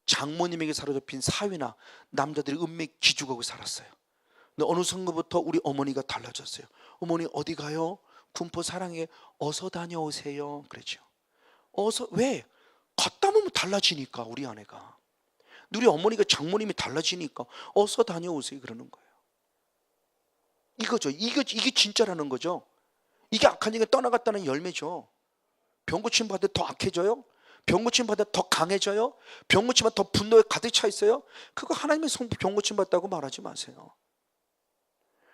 장모님에게 사로잡힌 사위나 남자들이 은밀히 기죽하고 살았어요. 근데 어느 순간부터 우리 어머니가 달라졌어요. 어머니 어디 가요? 군포 사랑해. 어서 다녀오세요. 그랬죠. 어서. 왜? 갔다 오면 달라지니까. 우리 아내가, 우리 어머니가 장모님이 달라지니까 어서 다녀오세요 그러는 거예요. 이거죠. 이게 진짜라는 거죠. 이게 악한 영이 떠나갔다는 열매죠. 병고침 받을 때 더 악해져요? 병고침 받을 때 더 강해져요? 병고침 받을 때 더 분노에 가득 차 있어요? 그거 하나님의 병고침 받다고 말하지 마세요.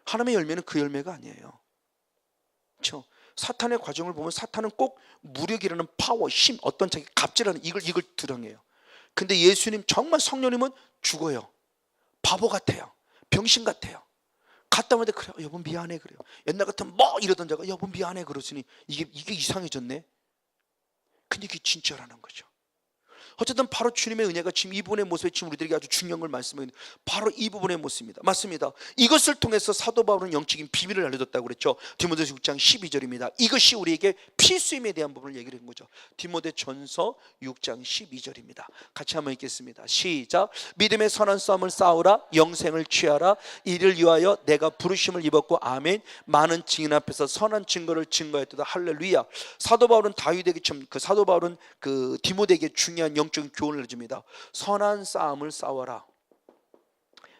하나님의 열매는 그 열매가 아니에요. 그렇죠? 사탄의 과정을 보면 사탄은 꼭 무력이라는 파워, 힘, 어떤 자기 갑질하는 이걸 드러내요. 근데 예수님, 정말 성령님은 죽어요. 바보 같아요. 병신 같아요. 갔다 오는데 그래 여보 미안해 그래요. 옛날 같으면 뭐 이러던 자가 여보 미안해 그러시니 이게 이상해졌네. 근데 이게 진짜라는 거죠. 어쨌든 바로 주님의 은혜가 지금 이분의 모습에 지금 우리들에게 아주 중요한 걸 말씀하는 바로 이 부분의 모습입니다. 맞습니다. 이것을 통해서 사도 바울은 영적인 비밀을 알려줬다고 그랬죠. 디모데전서 6장 12절입니다. 이것이 우리에게 필수임에 대한 부분을 얘기를 한 거죠. 디모데전서 6장 12절입니다. 같이 한번 읽겠습니다. 시작. 믿음의 선한 싸움을 싸우라. 영생을 취하라. 이를 위하여 내가 부르심을 입었고 아멘. 많은 증인 앞에서 선한 증거를 증거했도다. 할렐루야. 사도 바울은 다윗에게 사도 바울은 그 디모데에게 중요한 영적인 교훈을 해줍니다. 선한 싸움을 싸워라.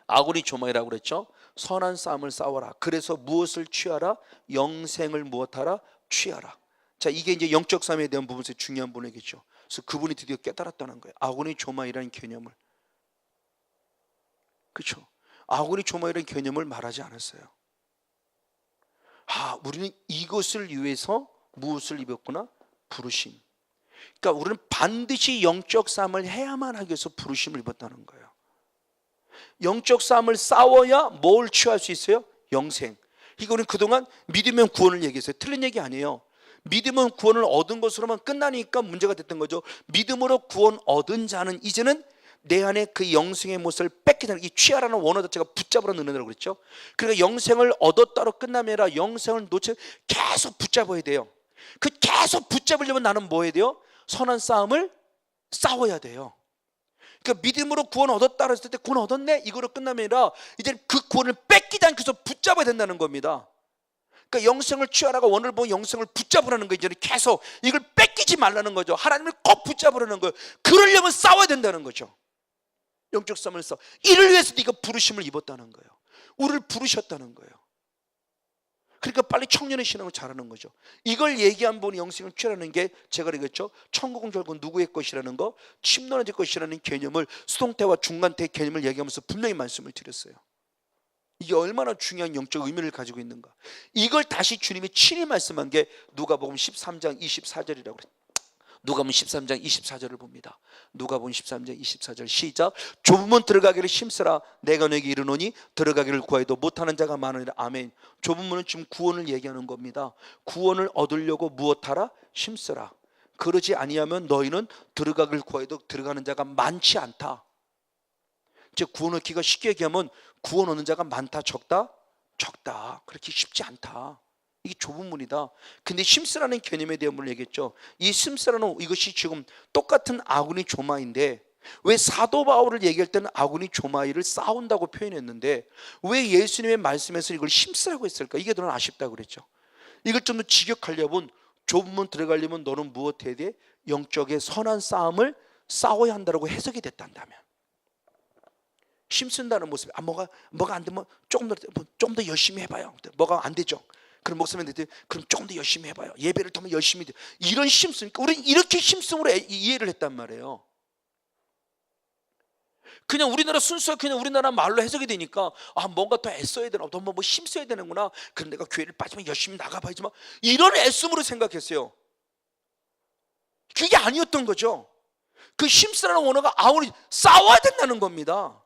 아군이 조마이라고 그랬죠. 선한 싸움을 싸워라. 그래서 무엇을 취하라? 영생을 무엇하라? 취하라. 자, 이게 이제 영적 싸움에 대한 부분에서 중요한 부분이겠죠. 그래서 그분이 드디어 깨달았다는 거예요. 아군이 조마이라는 개념을. 그렇죠. 아군이 조마이라는 개념을 말하지 않았어요. 우리는 이것을 위해서 무엇을 입었구나? 부르심. 그러니까 우리는 반드시 영적 싸움을 해야만 하기 위해서 부르심을 입었다는 거예요. 영적 싸움을 싸워야 뭘 취할 수 있어요? 영생. 그러니까 우리는 그동안 믿으면 구원을 얘기했어요. 틀린 얘기 아니에요. 믿으면 구원을 얻은 것으로만 끝나니까 문제가 됐던 거죠. 믿음으로 구원 얻은 자는 이제는 내 안에 그 영생의 모습을 뺏기는 이 취하라는 원어 자체가 붙잡으라는 의미라고 그랬죠. 그러니까 영생을 얻었다로 끝남이 아니라 영생을 놓쳐 계속 붙잡아야 돼요. 그 계속 붙잡으려면 나는 뭐 해야 돼요? 선한 싸움을 싸워야 돼요. 그러니까 믿음으로 구원 얻었다 했을 때 구원 얻었네 이거로 끝나면 아니라 이제 그 구원을 뺏기지 않기 위해서 붙잡아야 된다는 겁니다. 그러니까 영생을 취하라가 원어를 보면 영생을 붙잡으라는 거예요. 이제는 계속 이걸 뺏기지 말라는 거죠. 하나님을 꼭 붙잡으라는 거예요. 그러려면 싸워야 된다는 거죠. 영적 싸움을 싸워. 이를 위해서 네가 부르심을 입었다는 거예요. 우리를 부르셨다는 거예요. 그러니까 빨리 청년의 신앙을 잘하는 거죠. 이걸 얘기한 분이 영생을 취하라는 게 제가 얘기했죠. 천국은 결국 누구의 것이라는 거, 침노는 제 것이라는 개념을 수동태와 중간태 개념을 얘기하면서 분명히 말씀을 드렸어요. 이게 얼마나 중요한 영적 의미를 가지고 있는가. 이걸 다시 주님이 친히 말씀한 게 누가복음 13장 24절이라고 그랬어요. 누가복음 13장 24절을 봅니다. 누가복음 13장 24절 시작. 좁은 문 들어가기를 힘쓰라. 내가 너에게 이르노니 들어가기를 구하여도 못하는 자가 많으리라. 아멘. 좁은 문은 지금 구원을 얘기하는 겁니다. 구원을 얻으려고 무엇하라? 힘쓰라. 그러지 아니하면 너희는 들어가기를 구하여도 들어가는 자가 많지 않다. 즉 구원 얻기가 쉽게 얘기하면 구원 얻는 자가 많다 적다? 적다. 그렇게 쉽지 않다. 이게 좁은 문이다. 근데 심스라는 개념에 대한 문을 얘기했죠. 이 심스라는 이것이 지금 똑같은 아군이 조마인데 왜 사도 바울을 얘기할 때는 아군이 조마이를 싸운다고 표현했는데 왜 예수님의 말씀에서 이걸 심스라고 했을까? 이게 더 아쉽다고 그랬죠. 이걸 좀 더 직역하려면 좁은 문 들어가려면 너는 무엇 해야 돼? 영적의 선한 싸움을 싸워야 한다고 해석이 됐단다면 힘쓴다는 모습이 뭐가 안 되면 조금 더 열심히 해봐요. 뭐가 안 되죠. 그럼 목사님한테 그럼 조금 더 열심히 해봐요. 예배를 더 열심히 돼. 이런 힘쓰니까 우리는 이렇게 힘쓰므로 이해를 했단 말이에요. 그냥 우리나라 순수하게 그냥 우리나라 말로 해석이 되니까 뭔가 더 애써야 되나 더 뭐 힘써야 되는구나. 그럼 내가 교회를 빠지면 열심히 나가봐야지만 이런 애씀으로 생각했어요. 그게 아니었던 거죠. 그 힘쓰라는 원어가 아우리 싸워야 된다는 겁니다.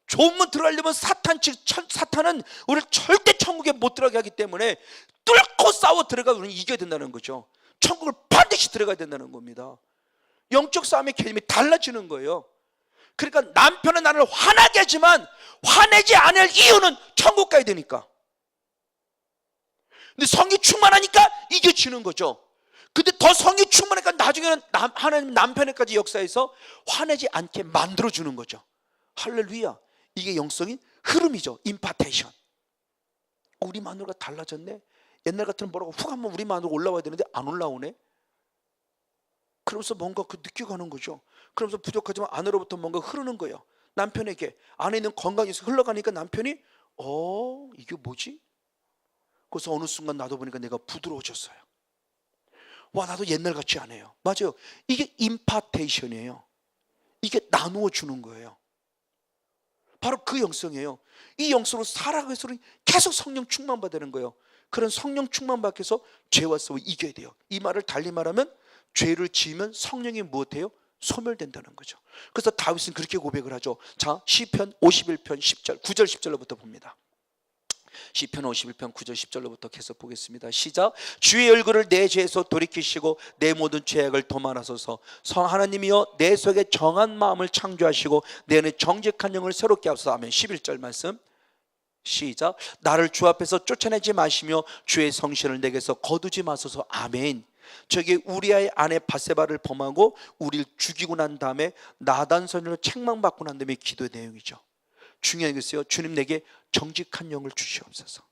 좋은 문 들어가려면 사탄은 우리를 절대 천국에 못 들어가게 하기 때문에 뚫고 싸워 들어가 우리는 이겨야 된다는 거죠. 천국을 반드시 들어가야 된다는 겁니다. 영적 싸움의 개념이 달라지는 거예요. 그러니까 남편은 나를 화나게 하지만 화내지 않을 이유는 천국 가야 되니까. 근데 성이 충만하니까 이겨지는 거죠. 근데 더 성이 충만하니까 나중에는 하나님 남편에까지 역사해서 화내지 않게 만들어주는 거죠. 할렐루야. 이게 영성인 흐름이죠. 임파테이션. 우리 마누라가 달라졌네. 옛날 같으면 뭐라고 훅 한번 우리 마누라 올라와야 되는데 안 올라오네. 그러면서 뭔가 느껴가는 거죠. 그러면서 부족하지만 안으로부터 뭔가 흐르는 거예요. 남편에게 안에 있는 건강이 흘러가니까 남편이 이게 뭐지? 그래서 어느 순간 나도 보니까 내가 부드러워졌어요. 와 나도 옛날 같지 않아요. 맞아요. 이게 임파테이션이에요. 이게 나누어 주는 거예요. 바로 그 영성이에요. 이 영성으로 살아가기 위해서는 계속 성령 충만 받는 거예요. 그런 성령 충만 받기 위해서 죄와 싸워 이겨야 돼요. 이 말을 달리 말하면 죄를 지으면 성령이 무엇해요? 소멸된다는 거죠. 그래서 다윗은 그렇게 고백을 하죠. 자, 시편 51편 10절 9절 10절로부터 봅니다. 시편 51편 9절 10절로부터 계속 보겠습니다. 시작. 주의 얼굴을 내 죄에서 돌이키시고 내 모든 죄악을 도말하소서. 하나님이여 내 속에 정한 마음을 창조하시고 내 안에 정직한 영을 새롭게 하소서. 아멘. 11절 말씀 시작. 나를 주 앞에서 쫓아내지 마시며 주의 성신을 내게서 거두지 마소서. 아멘. 저기 우리아의 아내 바세바를 범하고 우리를 죽이고 난 다음에 나단선으로 책망받고 난 다음에 기도의 내용이죠. 중요한 것이요, 주님 내게 정직한 영을 주시옵소서.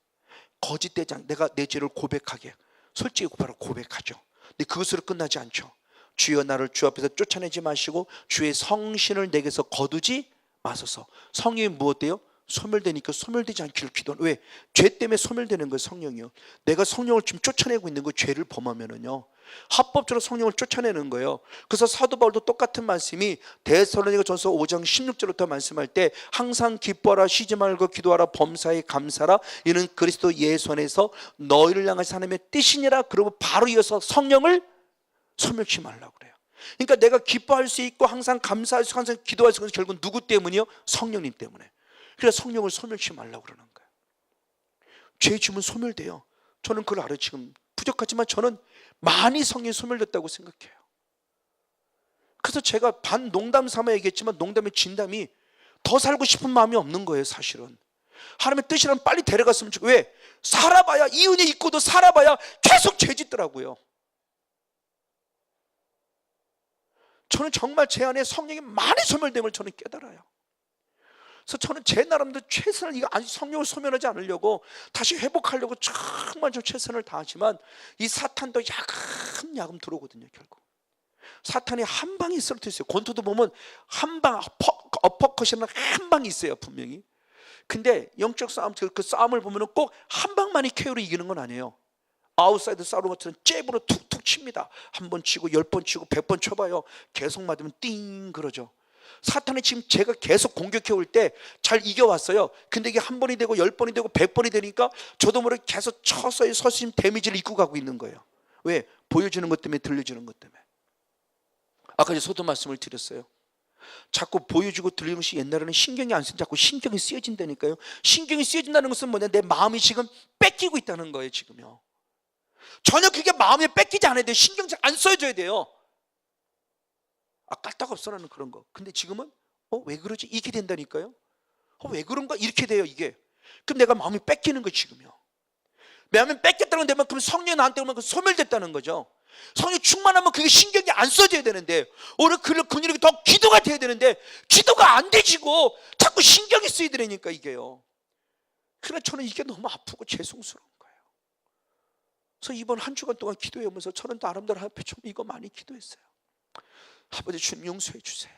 거짓되지 않게 내가 내 죄를 고백하게, 솔직히 바로 고백하죠. 근데 그것으로 끝나지 않죠. 주여 나를 주 앞에서 쫓아내지 마시고 주의 성신을 내게서 거두지 마소서. 성령이 무엇돼요? 소멸되니까 소멸되지 않기를 기도하는. 왜? 죄 때문에 소멸되는 거예요. 성령이요. 내가 성령을 지금 쫓아내고 있는 거, 죄를 범하면은요 합법적으로 성령을 쫓아내는 거예요. 그래서 사도 바울도 똑같은 말씀이 데살로니가전서 5장 16절부터 말씀할 때 항상 기뻐하라, 쉬지 말고 기도하라, 범사에 감사하라, 이는 그리스도 예수 안에서 너희를 향하신 하나님의 뜻이니라. 그리고 바로 이어서 성령을 소멸치 말라고 그래요. 그러니까 내가 기뻐할 수 있고 항상 감사할 수 있고 항상 기도할 수 있는 것은 결국 누구 때문이요? 성령님 때문에. 그래서 성령을 소멸치 말라고 그러는 거예요. 죄 지으면 소멸돼요. 저는 그걸 알아요. 지금 부족하지만 저는 많이 성령이 소멸됐다고 생각해요. 그래서 제가 반 농담 삼아 얘기했지만 농담의 진담이 더 살고 싶은 마음이 없는 거예요. 사실은 하나님의 뜻이라면 빨리 데려갔으면 좋겠어요. 왜? 살아봐야, 이 은혜 있고도 살아봐야 계속 죄 짓더라고요. 저는 정말 제 안에 성령이 많이 소멸됨을 저는 깨달아요. 그래서 저는 제 나름대로 최선을, 이거 아직 성령을 소멸하지 않으려고 다시 회복하려고 정말 저 최선을 다하지만 이 사탄도 야금야금 들어오거든요. 결국 사탄이 한 방에 쓰러져 있어요. 권투도 보면 한 방, 어퍼컷이라는 한 방이 있어요 분명히. 근데 영적 싸움, 그 싸움을 보면 꼭 한 방만이 KO로 이기는 건 아니에요. 아웃사이드 싸우는 것처럼 잽으로 툭툭 칩니다. 한 번 치고 10번 치고 100번 쳐봐요. 계속 맞으면 띵 그러죠. 사탄이 지금 제가 계속 공격해 올 때 잘 이겨왔어요. 근데 이게 한 번이 되고 10번이 되고 100번이 되니까 저도 모르게 계속 서서히 데미지를 입고 가고 있는 거예요. 왜? 보여주는 것 때문에, 들려주는 것 때문에. 아까 이제 소도 말씀을 드렸어요. 자꾸 보여주고 들리는 것이 옛날에는 신경이 안 쓰면 자꾸 신경이 쓰여진다니까요. 신경이 쓰여진다는 것은 뭐냐? 내 마음이 지금 뺏기고 있다는 거예요. 지금요. 전혀 그게 마음에 뺏기지 않아야 돼요. 신경 잘 안 써줘야 돼요. 깔딱없어라는 그런 거. 근데 지금은 왜 그러지? 이게 된다니까요. 왜 그런가? 이렇게 돼요 이게. 그럼 내가 마음이 뺏기는 거 지금요. 마음이 뺏겼다는 데만 그럼 성령이 나한테 오면 소멸됐다는 거죠. 성령이 충만하면 그게 신경이 안 써져야 되는데 오늘 그분에게 더 기도가 돼야 되는데 기도가 안 되지고 자꾸 신경이 쓰이더라니까 이게요. 그러나 저는 이게 너무 아프고 죄송스러운 거예요. 그래서 이번 한 주간 동안 기도해 오면서 저는 나름대로 앞에 좀 이거 많이 기도했어요. 아버지 주님 용서해 주세요.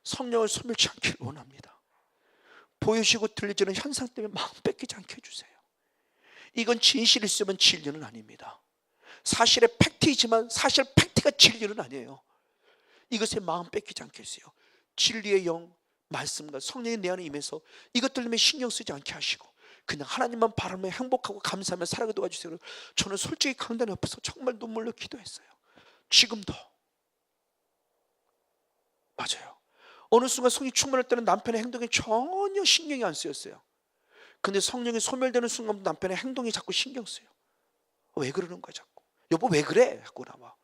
성령을 소멸치 않기를 원합니다. 보여지고 들려지는 현상 때문에 마음 뺏기지 않게 해주세요. 이건 진실이 있으면 진리는 아닙니다. 사실의 팩트이지만 사실 팩트가 진리는 아니에요. 이것에 마음 뺏기지 않게 해주세요. 진리의 영, 말씀과 성령이 내 안에 임해서 이것들 때문에 신경 쓰지 않게 하시고 그냥 하나님만 바라며 행복하고 감사하며 살아가게 도와주세요. 저는 솔직히 강단 옆에서 정말 눈물로 기도했어요. 지금도 맞아요. 어느 순간 성령이 충만할 때는 남편의 행동에 전혀 신경이 안 쓰였어요. 근데 성령이 소멸되는 순간 남편의 행동이 자꾸 신경 쓰여. 왜 그러는 거야 자꾸. 여보 왜 그래? 하고 나와.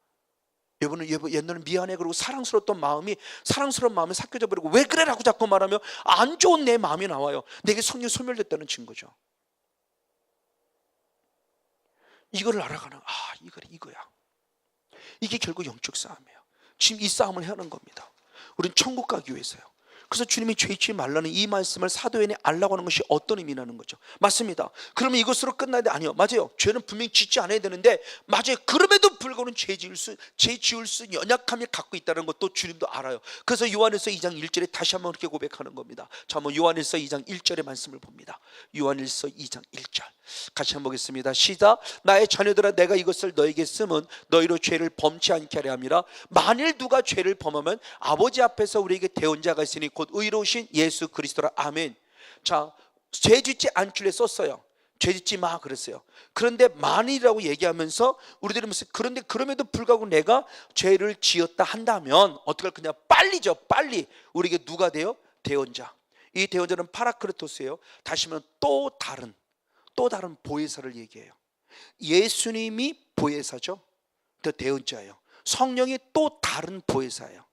여보는 옛날에 미안해 그러고 사랑스러운 마음이 삭혀져 버리고 왜 그래? 라고 자꾸 말하며 안 좋은 내 마음이 나와요. 내게 성령이 소멸됐다는 증거죠. 이거를 알아가는 이거야. 이게 결국 영적 싸움이에요. 지금 이 싸움을 해야 하는 겁니다. 우리는 천국 가기 위해서요. 그래서 주님이 죄 짓지 말라는 이 말씀을 사도행전에 알라고 하는 것이 어떤 의미라는 거죠. 맞습니다. 그러면 이것으로 끝나야 돼? 아니요. 맞아요. 죄는 분명히 짓지 않아야 되는데 맞아요. 그럼에도 불구하고 죄 지을 수 연약함을 갖고 있다는 것도 주님도 알아요. 그래서 요한일서 2장 1절에 다시 한번 그렇게 고백하는 겁니다. 자, 한번 요한일서 2장 1절의 말씀을 봅니다. 요한일서 2장 1절 같이 한번 보겠습니다. 시작. 나의 자녀들아 내가 이것을 너에게 쓰면 너희로 죄를 범치 않게 하려 함이라. 만일 누가 죄를 범하면 아버지 앞에서 우리에게 대언자가 있으니 곧 의로우신 예수 그리스도라. 아멘. 자, 죄 짓지 않기를 썼어요. 죄 짓지 마 그랬어요. 그런데 만일이라고 얘기하면서 우리들이 무슨 그런데 그럼에도 불구하고 내가 죄를 지었다 한다면 어떻게 할 거냐? 빨리죠. 빨리 우리에게 누가 돼요? 대언자. 이 대언자는 파라크레토스예요. 다시 말하면 또 다른 보혜사를 얘기해요. 예수님이 보혜사죠. 그 대언자예요. 성령이 또 다른 보혜사예요.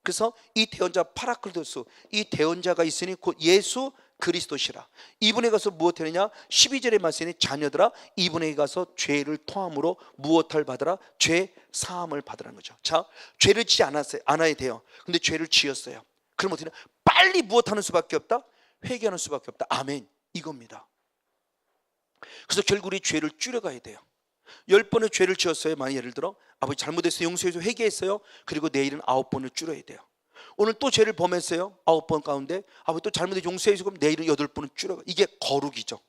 그래서 이 대언자 파라클토스, 이 대언자가 있으니 곧 예수 그리스도시라. 이분에 가서 무엇 하느냐? 12절의 말씀이 자녀들아 이분에게 가서 죄를 토함으로 무엇을 받으라? 죄 사함을 받으라는 거죠. 자, 죄를 지지 않아야 돼요. 근데 죄를 지었어요. 그럼 어떻게 되냐? 빨리 무엇하는 수밖에 없다? 회개하는 수밖에 없다. 아멘. 이겁니다. 그래서 결국 우리 죄를 줄여가야 돼요. 10번의 죄를 지었어요. 만약 예를 들어 아버지 잘못했어요, 용서해서 회개했어요. 그리고 내일은 9번을 줄여야 돼요. 오늘 또 죄를 범했어요. 9번 가운데 아버지 또 잘못해서 용서해서 그럼 내일은 8번을 줄여가. 이게 거룩이죠.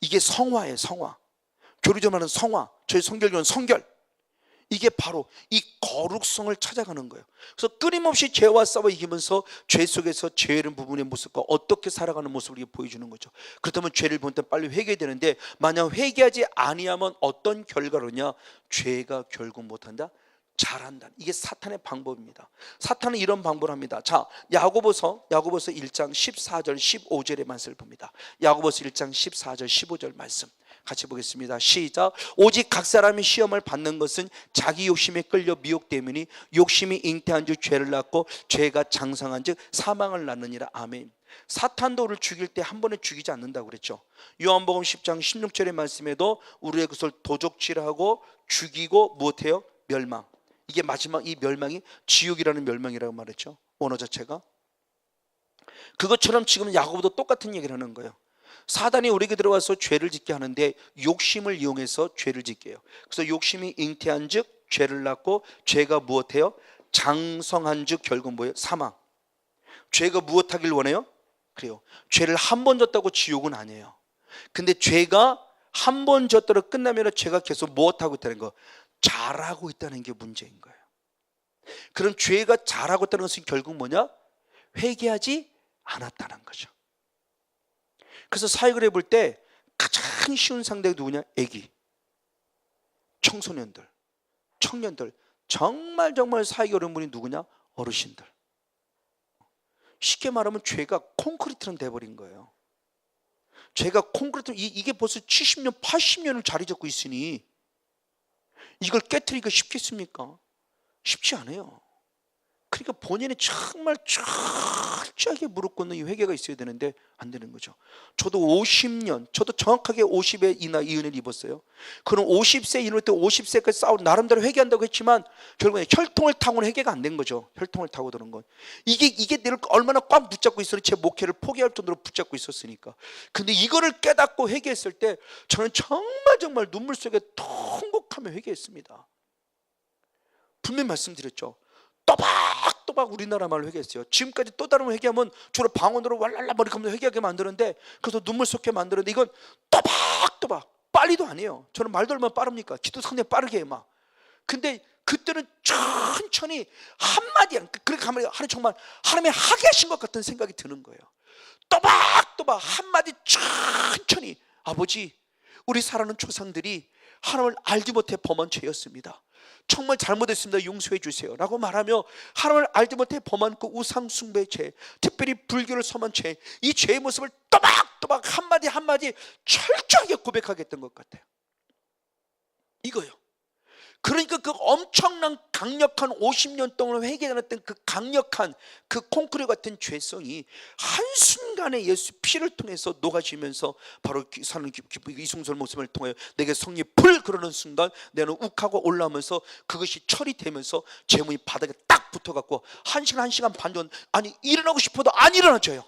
이게 성화예요. 성화. 교리적으로 말하는 성화, 저희 성결교는 성결. 이게 바로 이 거룩성을 찾아가는 거예요. 그래서 끊임없이 죄와 싸워 이기면서 죄 속에서 죄의 부분의 모습과 어떻게 살아가는 모습을 보여주는 거죠. 그렇다면 죄를 볼 때 빨리 회개되는데 만약 회개하지 아니하면 어떤 결과로냐? 죄가 결국 못한다? 잘한다. 이게 사탄의 방법입니다. 사탄은 이런 방법을 합니다. 자, 야고보서 1장 14절 15절의 말씀을 봅니다. 야고보서 1장 14절 15절 말씀 같이 보겠습니다. 시작. 오직 각 사람이 시험을 받는 것은 자기 욕심에 끌려 미혹되므니 욕심이 잉태한 즉 죄를 낳고 죄가 장성한 즉 사망을 낳느니라. 아멘. 사탄도 우리를 죽일 때 한 번에 죽이지 않는다고 그랬죠. 요한복음 10장 16절의 말씀에도 우리의 것을 도적질하고 죽이고 무엇해요? 멸망. 이게 마지막 이 멸망이 지옥이라는 멸망이라고 말했죠. 원어 자체가. 그것처럼 지금 야고보도 똑같은 얘기를 하는 거예요. 사단이 우리에게 들어와서 죄를 짓게 하는데 욕심을 이용해서 죄를 짓게 해요. 그래서 욕심이 잉태한 즉 죄를 낳고 죄가 무엇해요? 장성한 즉 결국 뭐예요? 사망. 죄가 무엇하길 원해요? 그래요. 죄를 한 번 졌다고 지옥은 아니에요. 근데 죄가 한 번 졌더라 끝나면 죄가 계속 무엇하고 있다는 거? 잘하고 있다는 게 문제인 거예요. 그럼 죄가 잘하고 있다는 것은 결국 뭐냐? 회개하지 않았다는 거죠. 그래서 사역을 해볼 때 가장 쉬운 상대가 누구냐? 애기, 청소년들, 청년들. 정말 사역이 어려운 분이 누구냐? 어르신들. 쉽게 말하면 죄가 콘크리트는 돼버린 거예요. 죄가 콘크리트, 이게 벌써 70년 80년을 자리 잡고 있으니 이걸 깨트리기가 쉽겠습니까? 쉽지 않아요. 그러니까 본인이 정말 철저하게 무릎 꿇는 이 회개가 있어야 되는데 안 되는 거죠. 저도 50년, 저도 정확하게 50에 이 은혜를 입었어요. 그럼 50세 이럴 때 50세까지 싸우고 나름대로 회개한다고 했지만 결국에 혈통을 타고는 회개가 안 된 거죠. 혈통을 타고 드는 건. 이게 내를 얼마나 꽉 붙잡고 있었는지 제 목회를 포기할 정도로 붙잡고 있었으니까. 근데 이거를 깨닫고 회개했을 때 저는 정말 눈물 속에 통곡하며 회개했습니다. 분명히 말씀드렸죠. 또박 우리나라 말로 회개했어요. 지금까지 또 다른 회개하면 주로 방언으로 왈랄라 머리 감면서 회개하게 만드는데 그래서 눈물 쏟게 만드는데 이건 또박 빨리도 안 해요. 저는 말도 얼마나 빠릅니까? 기도 상당히 빠르게 해 막. 근데 그때는 천천히 한마디 그렇게 하면 정말 하나님이 하게 하신 것 같은 생각이 드는 거예요. 또박 한마디 천천히 아버지 우리 살아가는 조상들이 하나님을 알지 못해 범한 죄였습니다. 정말 잘못했습니다. 용서해 주세요 라고 말하며 하나님을 알지 못해 범한 그 우상 숭배의 죄, 특별히 불교를 섬한 죄, 이 죄의 모습을 또박 한마디 철저하게 고백하겠던 것 같아요. 이거요. 그러니까 그 엄청난 강력한 50년 동안 회개해놨던 그 강력한 그 콘크리트 같은 죄성이 한순간에 예수 피를 통해서 녹아지면서 바로 사는 이승설 모습을 통해 내게 성령이 풀 그러는 순간 내는 욱하고 올라오면서 그것이 처리되면서 제 몸이 바닥에 딱 붙어갖고 1시간 반 정도 아니 일어나고 싶어도 안 일어나져요.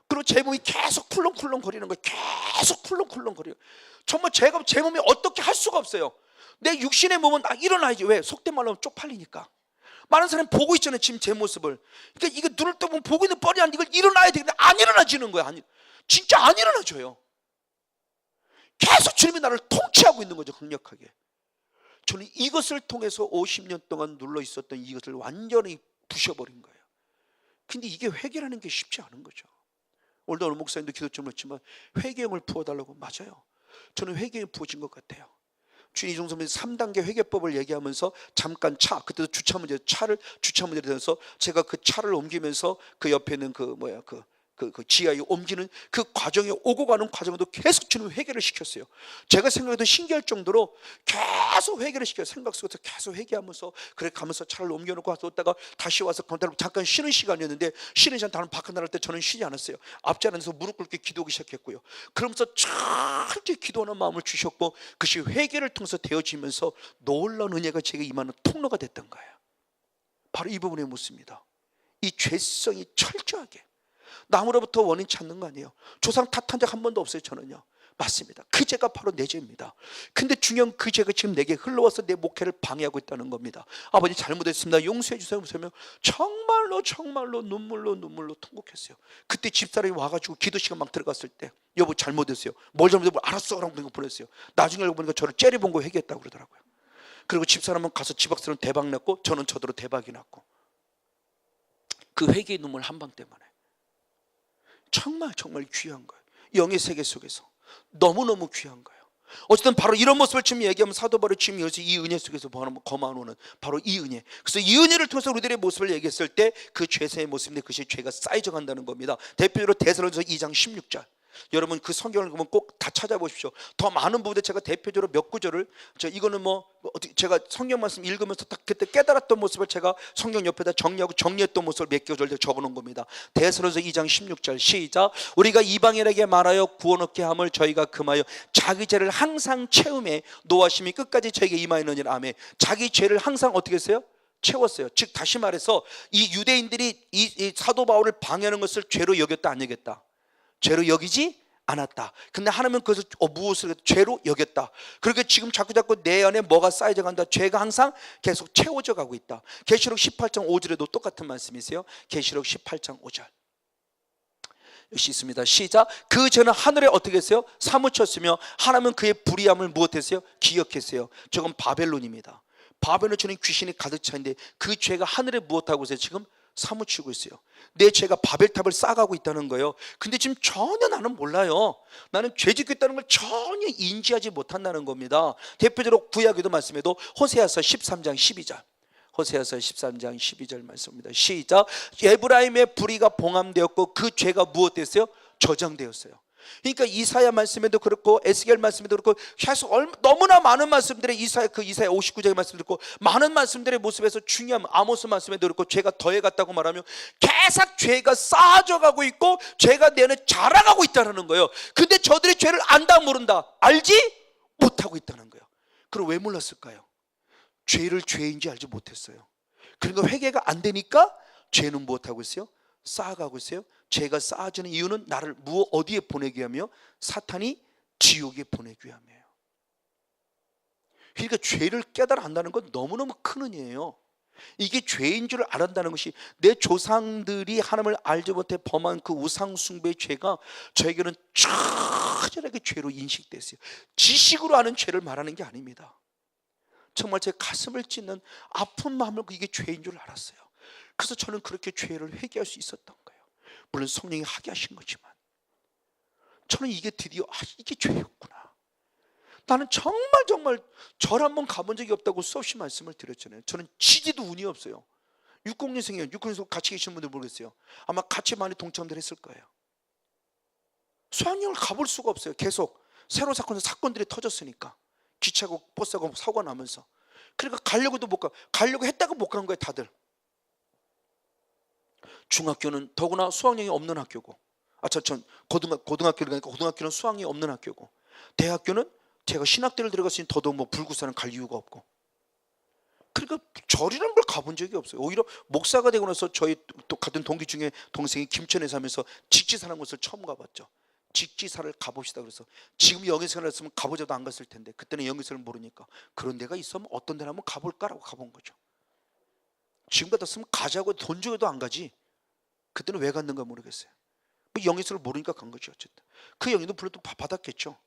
그리고 제 몸이 계속 쿨렁쿨렁 거리는 거예요. 계속 쿨렁쿨렁 거려요. 정말 제가 제 몸이 어떻게 할 수가 없어요. 내 육신의 몸은 일어나야지. 왜? 속된 말로 하면 쪽팔리니까. 많은 사람이 보고 있잖아요. 지금 제 모습을. 그러니까 이거 눈을 떠보면 보고 있는 뻔히 안 이걸 일어나야 되는데 안 일어나지는 거야. 진짜 안 일어나져요. 계속 주님이 나를 통치하고 있는 거죠. 강력하게. 저는 이것을 통해서 50년 동안 눌러 있었던 이것을 완전히 부셔버린 거예요. 근데 이게 회개라는 게 쉽지 않은 거죠. 오늘도 어느 목사님도 기도 좀 했지만 회개형을 부어달라고. 맞아요. 저는 회개형이 부어진 것 같아요. 주인 이종 선생님이 3단계 회개법을 얘기하면서 잠깐 그때도 주차 문제를 대서 제가 그 차를 옮기면서 그 옆에 있는 그 지하에 옮기는 그 과정에 오고 가는 과정도 계속 주는 회개를 시켰어요. 제가 생각해도 신기할 정도로 계속 회개를 시켜요. 생각 속에서 계속 회개하면서 그래 가면서 차를 옮겨놓고 왔다가 다시 와서 잠깐 쉬는 시간이었는데, 쉬는 시간 다른 바깥 나갈 때 저는 쉬지 않았어요. 앞지 않아서 무릎 꿇게 기도하기 시작했고요. 그러면서 철저히 기도하는 마음을 주셨고, 그것이 회개를 통해서 되어지면서 놀라운 은혜가 제게 임하는 통로가 됐던 거예요. 바로 이 부분에 묻습니다. 이 죄성이 철저하게 나무로부터 원인 찾는 거 아니에요. 조상 탓한 적 한 번도 없어요. 저는요. 맞습니다. 그 죄가 바로 내 죄입니다. 근데 중요한 그 죄가 지금 내게 흘러와서 내 목회를 방해하고 있다는 겁니다. 아버지 잘못했습니다, 용서해 주세요. 정말로 눈물로 통곡했어요. 그때 집사람이 와가지고 기도 시간 막 들어갔을 때, 여보 잘못했어요. 뭘 잘못했어요? 알았어 라고 보냈어요. 나중에 알고 보니까 저를 째려본 거 회개했다고 그러더라고요. 그리고 집사람은 가서 집학생은 대박 났고, 저는 저대로 대박이 났고, 그 회개의 눈물 한 방 때문에 정말 귀한 거예요. 영의 세계 속에서 너무너무 귀한 거예요. 어쨌든 바로 이런 모습을 지금 얘기하면 사도 바울이 지금 여기서 이 은혜 속에서 거만오는 바로 이 은혜. 그래서 이 은혜를 통해서 우리들의 모습을 얘기했을 때 그 죄세의 모습인데, 그것이 죄가 쌓여져 간다는 겁니다. 대표적으로 데살로니가서 2장 16절. 여러분 그 성경을 보면 꼭 다 찾아보십시오. 더 많은 부분에 제가 대표적으로 몇 구절을, 이거는 제가 성경 말씀 읽으면서 딱 그때 깨달았던 모습을 제가 성경 옆에다 정리했던 모습을 몇 구절 적어놓은 겁니다. 데살로니가서 2장 16절 시작. 우리가 이방인에게 말하여 구원 얻게 함을 저희가 금하여 자기 죄를 항상 채움에 노하심이 끝까지 저에게 임하였느니라. 아멘. 자기 죄를 항상 어떻게 했어요? 채웠어요. 즉 다시 말해서 이 유대인들이 이 사도 바울을 방해하는 것을 죄로 여겼다, 안 여겼다? 죄로 여기지 않았다. 근데 하나님은 그것을 무엇을 죄로 여겼다. 그렇게 지금 자꾸 내 안에 뭐가 쌓여져 간다. 죄가 항상 계속 채워져 가고 있다. 계시록 18장 5절에도 똑같은 말씀이세요. 계시록 18장 5절 역시 있습니다. 시작. 그 죄는 하늘에 어떻게 했어요? 사무쳤으며 하나님은 그의 불의함을 무엇했어요? 기억했어요. 저건 바벨론입니다. 바벨론 저는 귀신이 가득 차 있는데, 그 죄가 하늘에 무엇하고 있어요? 지금 사무치고 있어요. 내 죄가 바벨탑을 쌓아가고 있다는 거예요. 근데 지금 전혀 나는 몰라요. 나는 죄 짓고 있다는 걸 전혀 인지하지 못한다는 겁니다. 대표적으로 구약에도 말씀해도 호세아서 13장 12절 호세아서 13장 12절 말씀입니다. 시작. 에브라임의 불의가 봉함되었고 그 죄가 무엇됐어요? 저장되었어요. 그러니까 이사야 말씀에도 그렇고 에스겔 말씀에도 그렇고 계속 너무나 많은 말씀들의 이사야 59장의 말씀도 그렇고 많은 말씀들의 모습에서 중요한 아모스 말씀에도 그렇고 죄가 더해갔다고 말하면 계속 죄가 쌓아져 가고 있고 죄가 내 안에 자라가고 있다는 거예요. 근데 저들이 죄를 안다 모른다, 알지 못하고 있다는 거예요. 그럼 왜 몰랐을까요? 죄를 죄인지 알지 못했어요. 그러니까 회개가 안 되니까 죄는 무엇하고 있어요? 쌓아가고 있어요. 죄가 쌓아지는 이유는 나를 어디에 보내기 위하며? 사탄이 지옥에 보내기 위함이에요. 그러니까 죄를 깨달아 안다는 건 너무너무 큰 은혜예요. 이게 죄인 줄 알았다는 것이, 내 조상들이 하나님을 알지 못해 범한 그 우상 숭배의 죄가 저에게는 처절하게 죄로 인식됐어요. 지식으로 아는 죄를 말하는 게 아닙니다. 정말 제 가슴을 찢는 아픈 마음을 이게 죄인 줄 알았어요. 그래서 저는 그렇게 죄를 회개할 수 있었던 거예요. 물론 성령이 하게 하신 거지만 저는 이게 드디어 이게 죄였구나. 나는 정말 절 한번 가본 적이 없다고 수없이 말씀을 드렸잖아요. 저는 지지도 운이 없어요. 60년생이에요. 60년생 같이 계신 분들 모르겠어요. 아마 같이 많이 동참들 했을 거예요. 수학여행을 가볼 수가 없어요. 계속 새로운 사건들이 터졌으니까. 기차고 버스하고 사고가 나면서. 그러니까 가려고도 못 가. 가려고 했다가 못 간 거예요, 다들. 중학교는 더구나 수학여행이 없는 학교고, 고등학교를 가니까 고등학교는 수학여행이 없는 학교고, 대학교는 제가 신학대를 들어갔으니 더더욱 불구사는 갈 이유가 없고. 그러니까 절이라는 걸 가본 적이 없어요. 오히려 목사가 되고 나서 저희 또 같은 동기 중에 동생이 김천에 사면서 직지사라는 곳을 처음 가봤죠. 직지사를 가봅시다. 그래서 지금 영예생활을 했으면 가보자도 안 갔을 텐데, 그때는 영예생활을 모르니까 그런 데가 있으면 어떤 데를 한번 가볼까라고 가본 거죠. 지금 같았으면 가자고 돈 주고도 안 가지. 그때는 왜 갔는가 모르겠어요. 영예생활을 모르니까 간 거죠. 어쨌든 그 영예도 불러도 받았겠죠.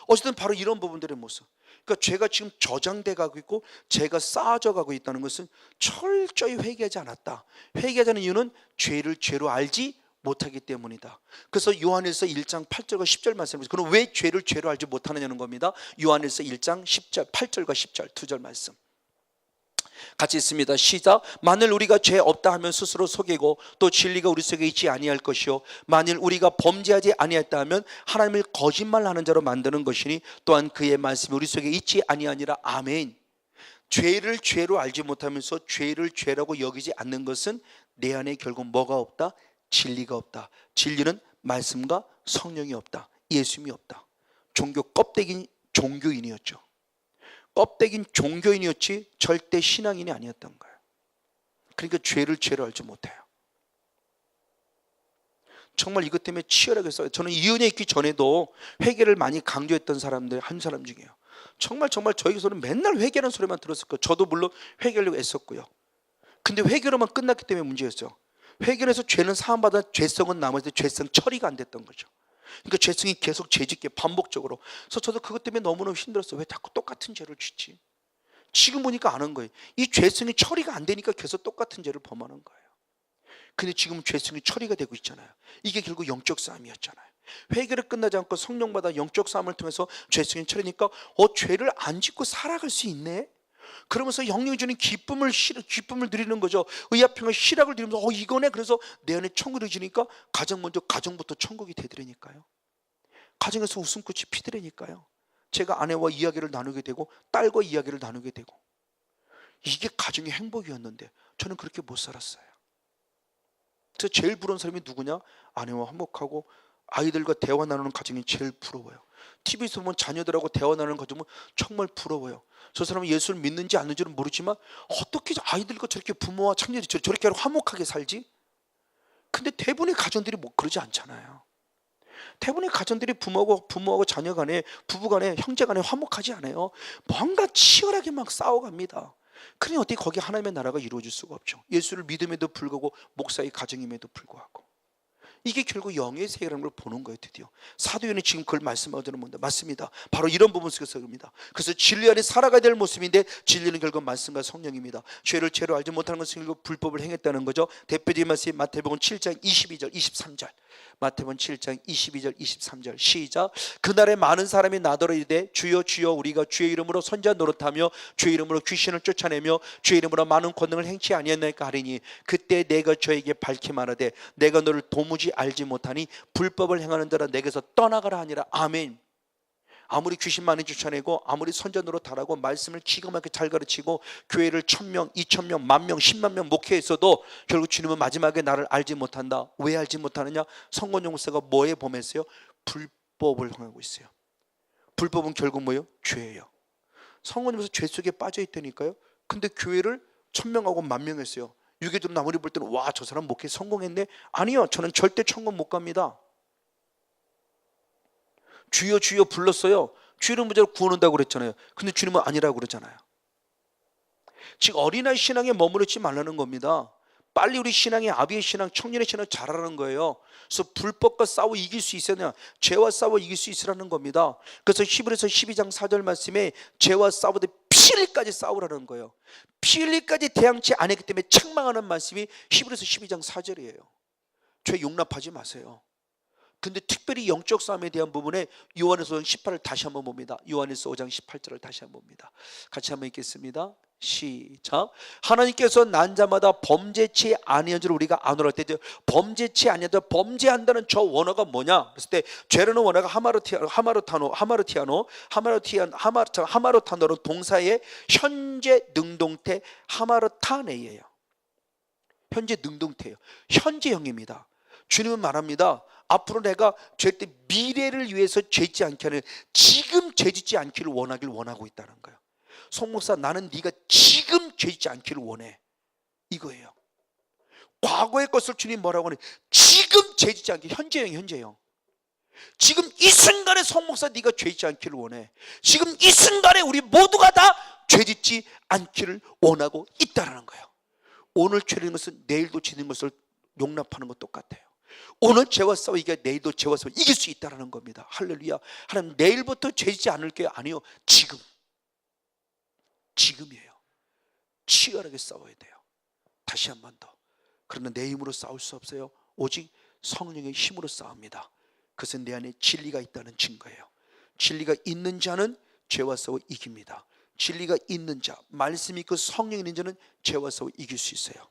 어쨌든 바로 이런 부분들의 모습, 그러니까 죄가 지금 저장돼 가고 있고 죄가 쌓아져 가고 있다는 것은 철저히 회개하지 않았다. 회개하자는 이유는 죄를 죄로 알지 못하기 때문이다. 그래서 요한일서 1장 8절과 10절 말씀입니다. 그럼 왜 죄를 죄로 알지 못하느냐는 겁니다. 요한일서 1장 10절 8절과 10절 두 절 말씀 같이 있습니다. 시작. 만일 우리가 죄 없다 하면 스스로 속이고 또 진리가 우리 속에 있지 아니할 것이요 만일 우리가 범죄하지 아니했다 하면 하나님을 거짓말하는 자로 만드는 것이니 또한 그의 말씀이 우리 속에 있지 아니하니라. 아멘. 죄를 죄로 알지 못하면서 죄를 죄라고 여기지 않는 것은 내 안에 결국 뭐가 없다? 진리가 없다. 진리는 말씀과 성령이 없다. 예수님이 없다. 종교 껍데기 종교인이었죠. 껍데기는 종교인이었지 절대 신앙인이 아니었던 거예요. 그러니까 죄를 죄로 알지 못해요. 정말 이것 때문에 치열하게 싸워요. 저는 이은혜 있기 전에도 회개를 많이 강조했던 사람들 한 사람 중이에요. 정말 저에게서는 맨날 회개라는 소리만 들었을 거예요. 저도 물론 회개하려고 애썼고요. 근데 회개로만 끝났기 때문에 문제였죠. 회개를 해서 죄는 사함받아 죄성은 남아있는데 죄성 처리가 안 됐던 거죠. 그러니까 죄성이 계속 죄짓게 반복적으로. 그래서 저도 그것 때문에 너무너무 힘들었어요. 왜 자꾸 똑같은 죄를 짓지? 지금 보니까 아는 거예요. 이 죄성이 처리가 안 되니까 계속 똑같은 죄를 범하는 거예요. 근데 지금 죄성이 처리가 되고 있잖아요. 이게 결국 영적 싸움이었잖아요. 회개를 끝나지 않고 성령받아 영적 싸움을 통해서 죄성이 처리니까 죄를 안 짓고 살아갈 수 있네. 그러면서 영령이 주는 기쁨을 드리는 거죠. 의아평을 희락을 드리면서 이거네. 그래서 내 안에 천국이 주니까 가정부터 천국이 되더라니까요. 가정에서 웃음꽃이 피더라니까요. 제가 아내와 이야기를 나누게 되고 딸과 이야기를 나누게 되고 이게 가정의 행복이었는데 저는 그렇게 못 살았어요. 그래서 제일 부러운 사람이 누구냐? 아내와 화목하고 아이들과 대화 나누는 가정이 제일 부러워요. TV에서 보면 자녀들하고 대화 나누는 가정은 정말 부러워요. 저 사람은 예수를 믿는지 안 믿는지는 모르지만 어떻게 아이들과 저렇게 부모와 참녀들이 저렇게 화목하게 살지? 근데 대부분의 가정들이 그러지 않잖아요. 대부분의 가정들이 부모하고 자녀 간에 부부 간에 형제 간에 화목하지 않아요. 뭔가 치열하게 막 싸워갑니다. 그러니 어떻게 거기 하나님의 나라가 이루어질 수가 없죠. 예수를 믿음에도 불구하고 목사의 가정임에도 불구하고 이게 결국 영의 세계라는 걸 보는 거예요. 드디어 사도연이 지금 그걸 말씀하자는 겁니다. 맞습니다. 바로 이런 부분 속에서 그럽니다. 그래서 진리 안에 살아가야 될 모습인데 진리는 결국 말씀과 성령입니다. 죄를 죄로 알지 못하는 것은 결국 불법을 행했다는 거죠. 대표적인 말씀이 마태복음 7장 22절 23절 마태복음 7장 22절 23절 시작. 그날에 많은 사람이 나더러 이르되 주여 주여 우리가 주의 이름으로 선지자 노릇하며 주의 이름으로 귀신을 쫓아내며 주의 이름으로 많은 권능을 행치 아니했나이까 하리니 그때 내가 저에게 밝히 말하되 내가 너를 도무지 알지 못하니 불법을 행하는 자라 내게서 떠나가라 하니라. 아멘. 아무리 귀신 많이 쫓아내고 아무리 선지자 노릇하라고 말씀을 기가 막히게 잘 가르치고 교회를 1000명, 2000명, 10,000명, 100,000명 목회했어도 결국 주님은 마지막에 나를 알지 못한다. 왜 알지 못하느냐? 성권용 목사가 뭐에 범했어요? 불법을 행하고 있어요. 불법은 결국 뭐예요? 죄예요. 성권용 목사 죄 속에 빠져 있다니까요. 근데 교회를 1000명하고 10,000명 했어요. 유교들은 아무리 볼 때는 와, 저 사람 목회 성공했네. 아니요, 저는 절대 천국 못 갑니다. 주여 주여 불렀어요. 주 이름 부자로 구원한다고 그랬잖아요. 근데 주님은 아니라고 그러잖아요. 즉 어린아이 신앙에 머무르지 말라는 겁니다. 빨리 우리 신앙의 아비의 신앙, 청년의 신앙 잘하라는 거예요. 그래서 불법과 싸워 이길 수 있으냐? 죄와 싸워 이길 수 있으라는 겁니다. 그래서 히브리서 12장 4절 말씀에 죄와 싸우되 피 흘릴까지 싸우라는 거예요. 피 흘릴까지 대항치 않았기 때문에 책망하는 말씀이 히브리서 12장 4절이에요. 죄 용납하지 마세요. 근데 특별히 영적 싸움에 대한 부분에 요한일서 18을 다시 한번 봅니다. 요한일서 5장 18절을 다시 한번 봅니다. 같이 한번 읽겠습니다. 시작. 하나님께서 난 자마다 범죄치 아니한 줄 우리가 아노라 할 때 범죄치 아니하다 범죄한다는 저 원어가 뭐냐? 그랬을 때 죄라는 원어가 하마르타노로 동사의 현재 능동태 하마르타네예요. 현재 능동태예요. 현재형입니다. 주님은 말합니다. 앞으로 내가 절대 미래를 위해서 죄짓지 않게 하는 지금 죄짓지 않기를 원하고 있다는 거예요. 송 목사, 나는 네가 지금 죄짓지 않기를 원해. 이거예요. 과거의 것을 주님 뭐라고 하니? 지금 죄짓지 않기. 현재형. 지금 이 순간에 송 목사, 네가 죄짓지 않기를 원해. 지금 이 순간에 우리 모두가 다 죄짓지 않기를 원하고 있다는 거예요. 오늘 죄는 것은 내일도 죄는 것을 용납하는 것 똑같아요. 오늘 죄와 싸워 이겨 내일도 죄와 싸워 이길 수 있다는 겁니다. 할렐루야. 하나님 내일부터 죄짓지 않을게요. 아니요, 지금이에요. 치열하게 싸워야 돼요. 다시 한 번 더. 그러나 내 힘으로 싸울 수 없어요. 오직 성령의 힘으로 싸웁니다. 그것은 내 안에 진리가 있다는 증거예요. 진리가 있는 자는 죄와 싸워 이깁니다. 진리가 있는 자, 말씀이 있고 성령이 있는 자는 죄와 싸워 이길 수 있어요.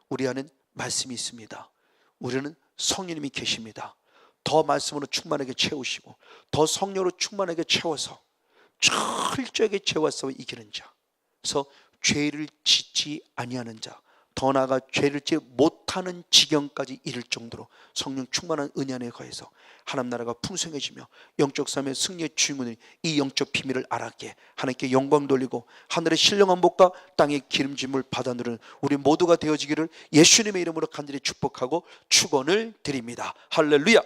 우리 안에는 말씀이 있습니다. 우리는 성령님이 계십니다. 더 말씀으로 충만하게 채우시고 더 성령으로 충만하게 채워서 철저하게 죄와 싸워 이기는 자, 그래서 죄를 짓지 아니하는 자, 더 나아가 죄를 짓지 못하는 지경까지 이를 정도로 성령 충만한 은혜 안에 거해서 하나님 나라가 풍성해지며 영적 삶의 승리의 주인공들이 이 영적 비밀을 알았기에 하나님께 영광 돌리고 하늘의 신령한 복과 땅의 기름짐을 받아 누리는 우리 모두가 되어지기를 예수님의 이름으로 간절히 축복하고 축원을 드립니다. 할렐루야.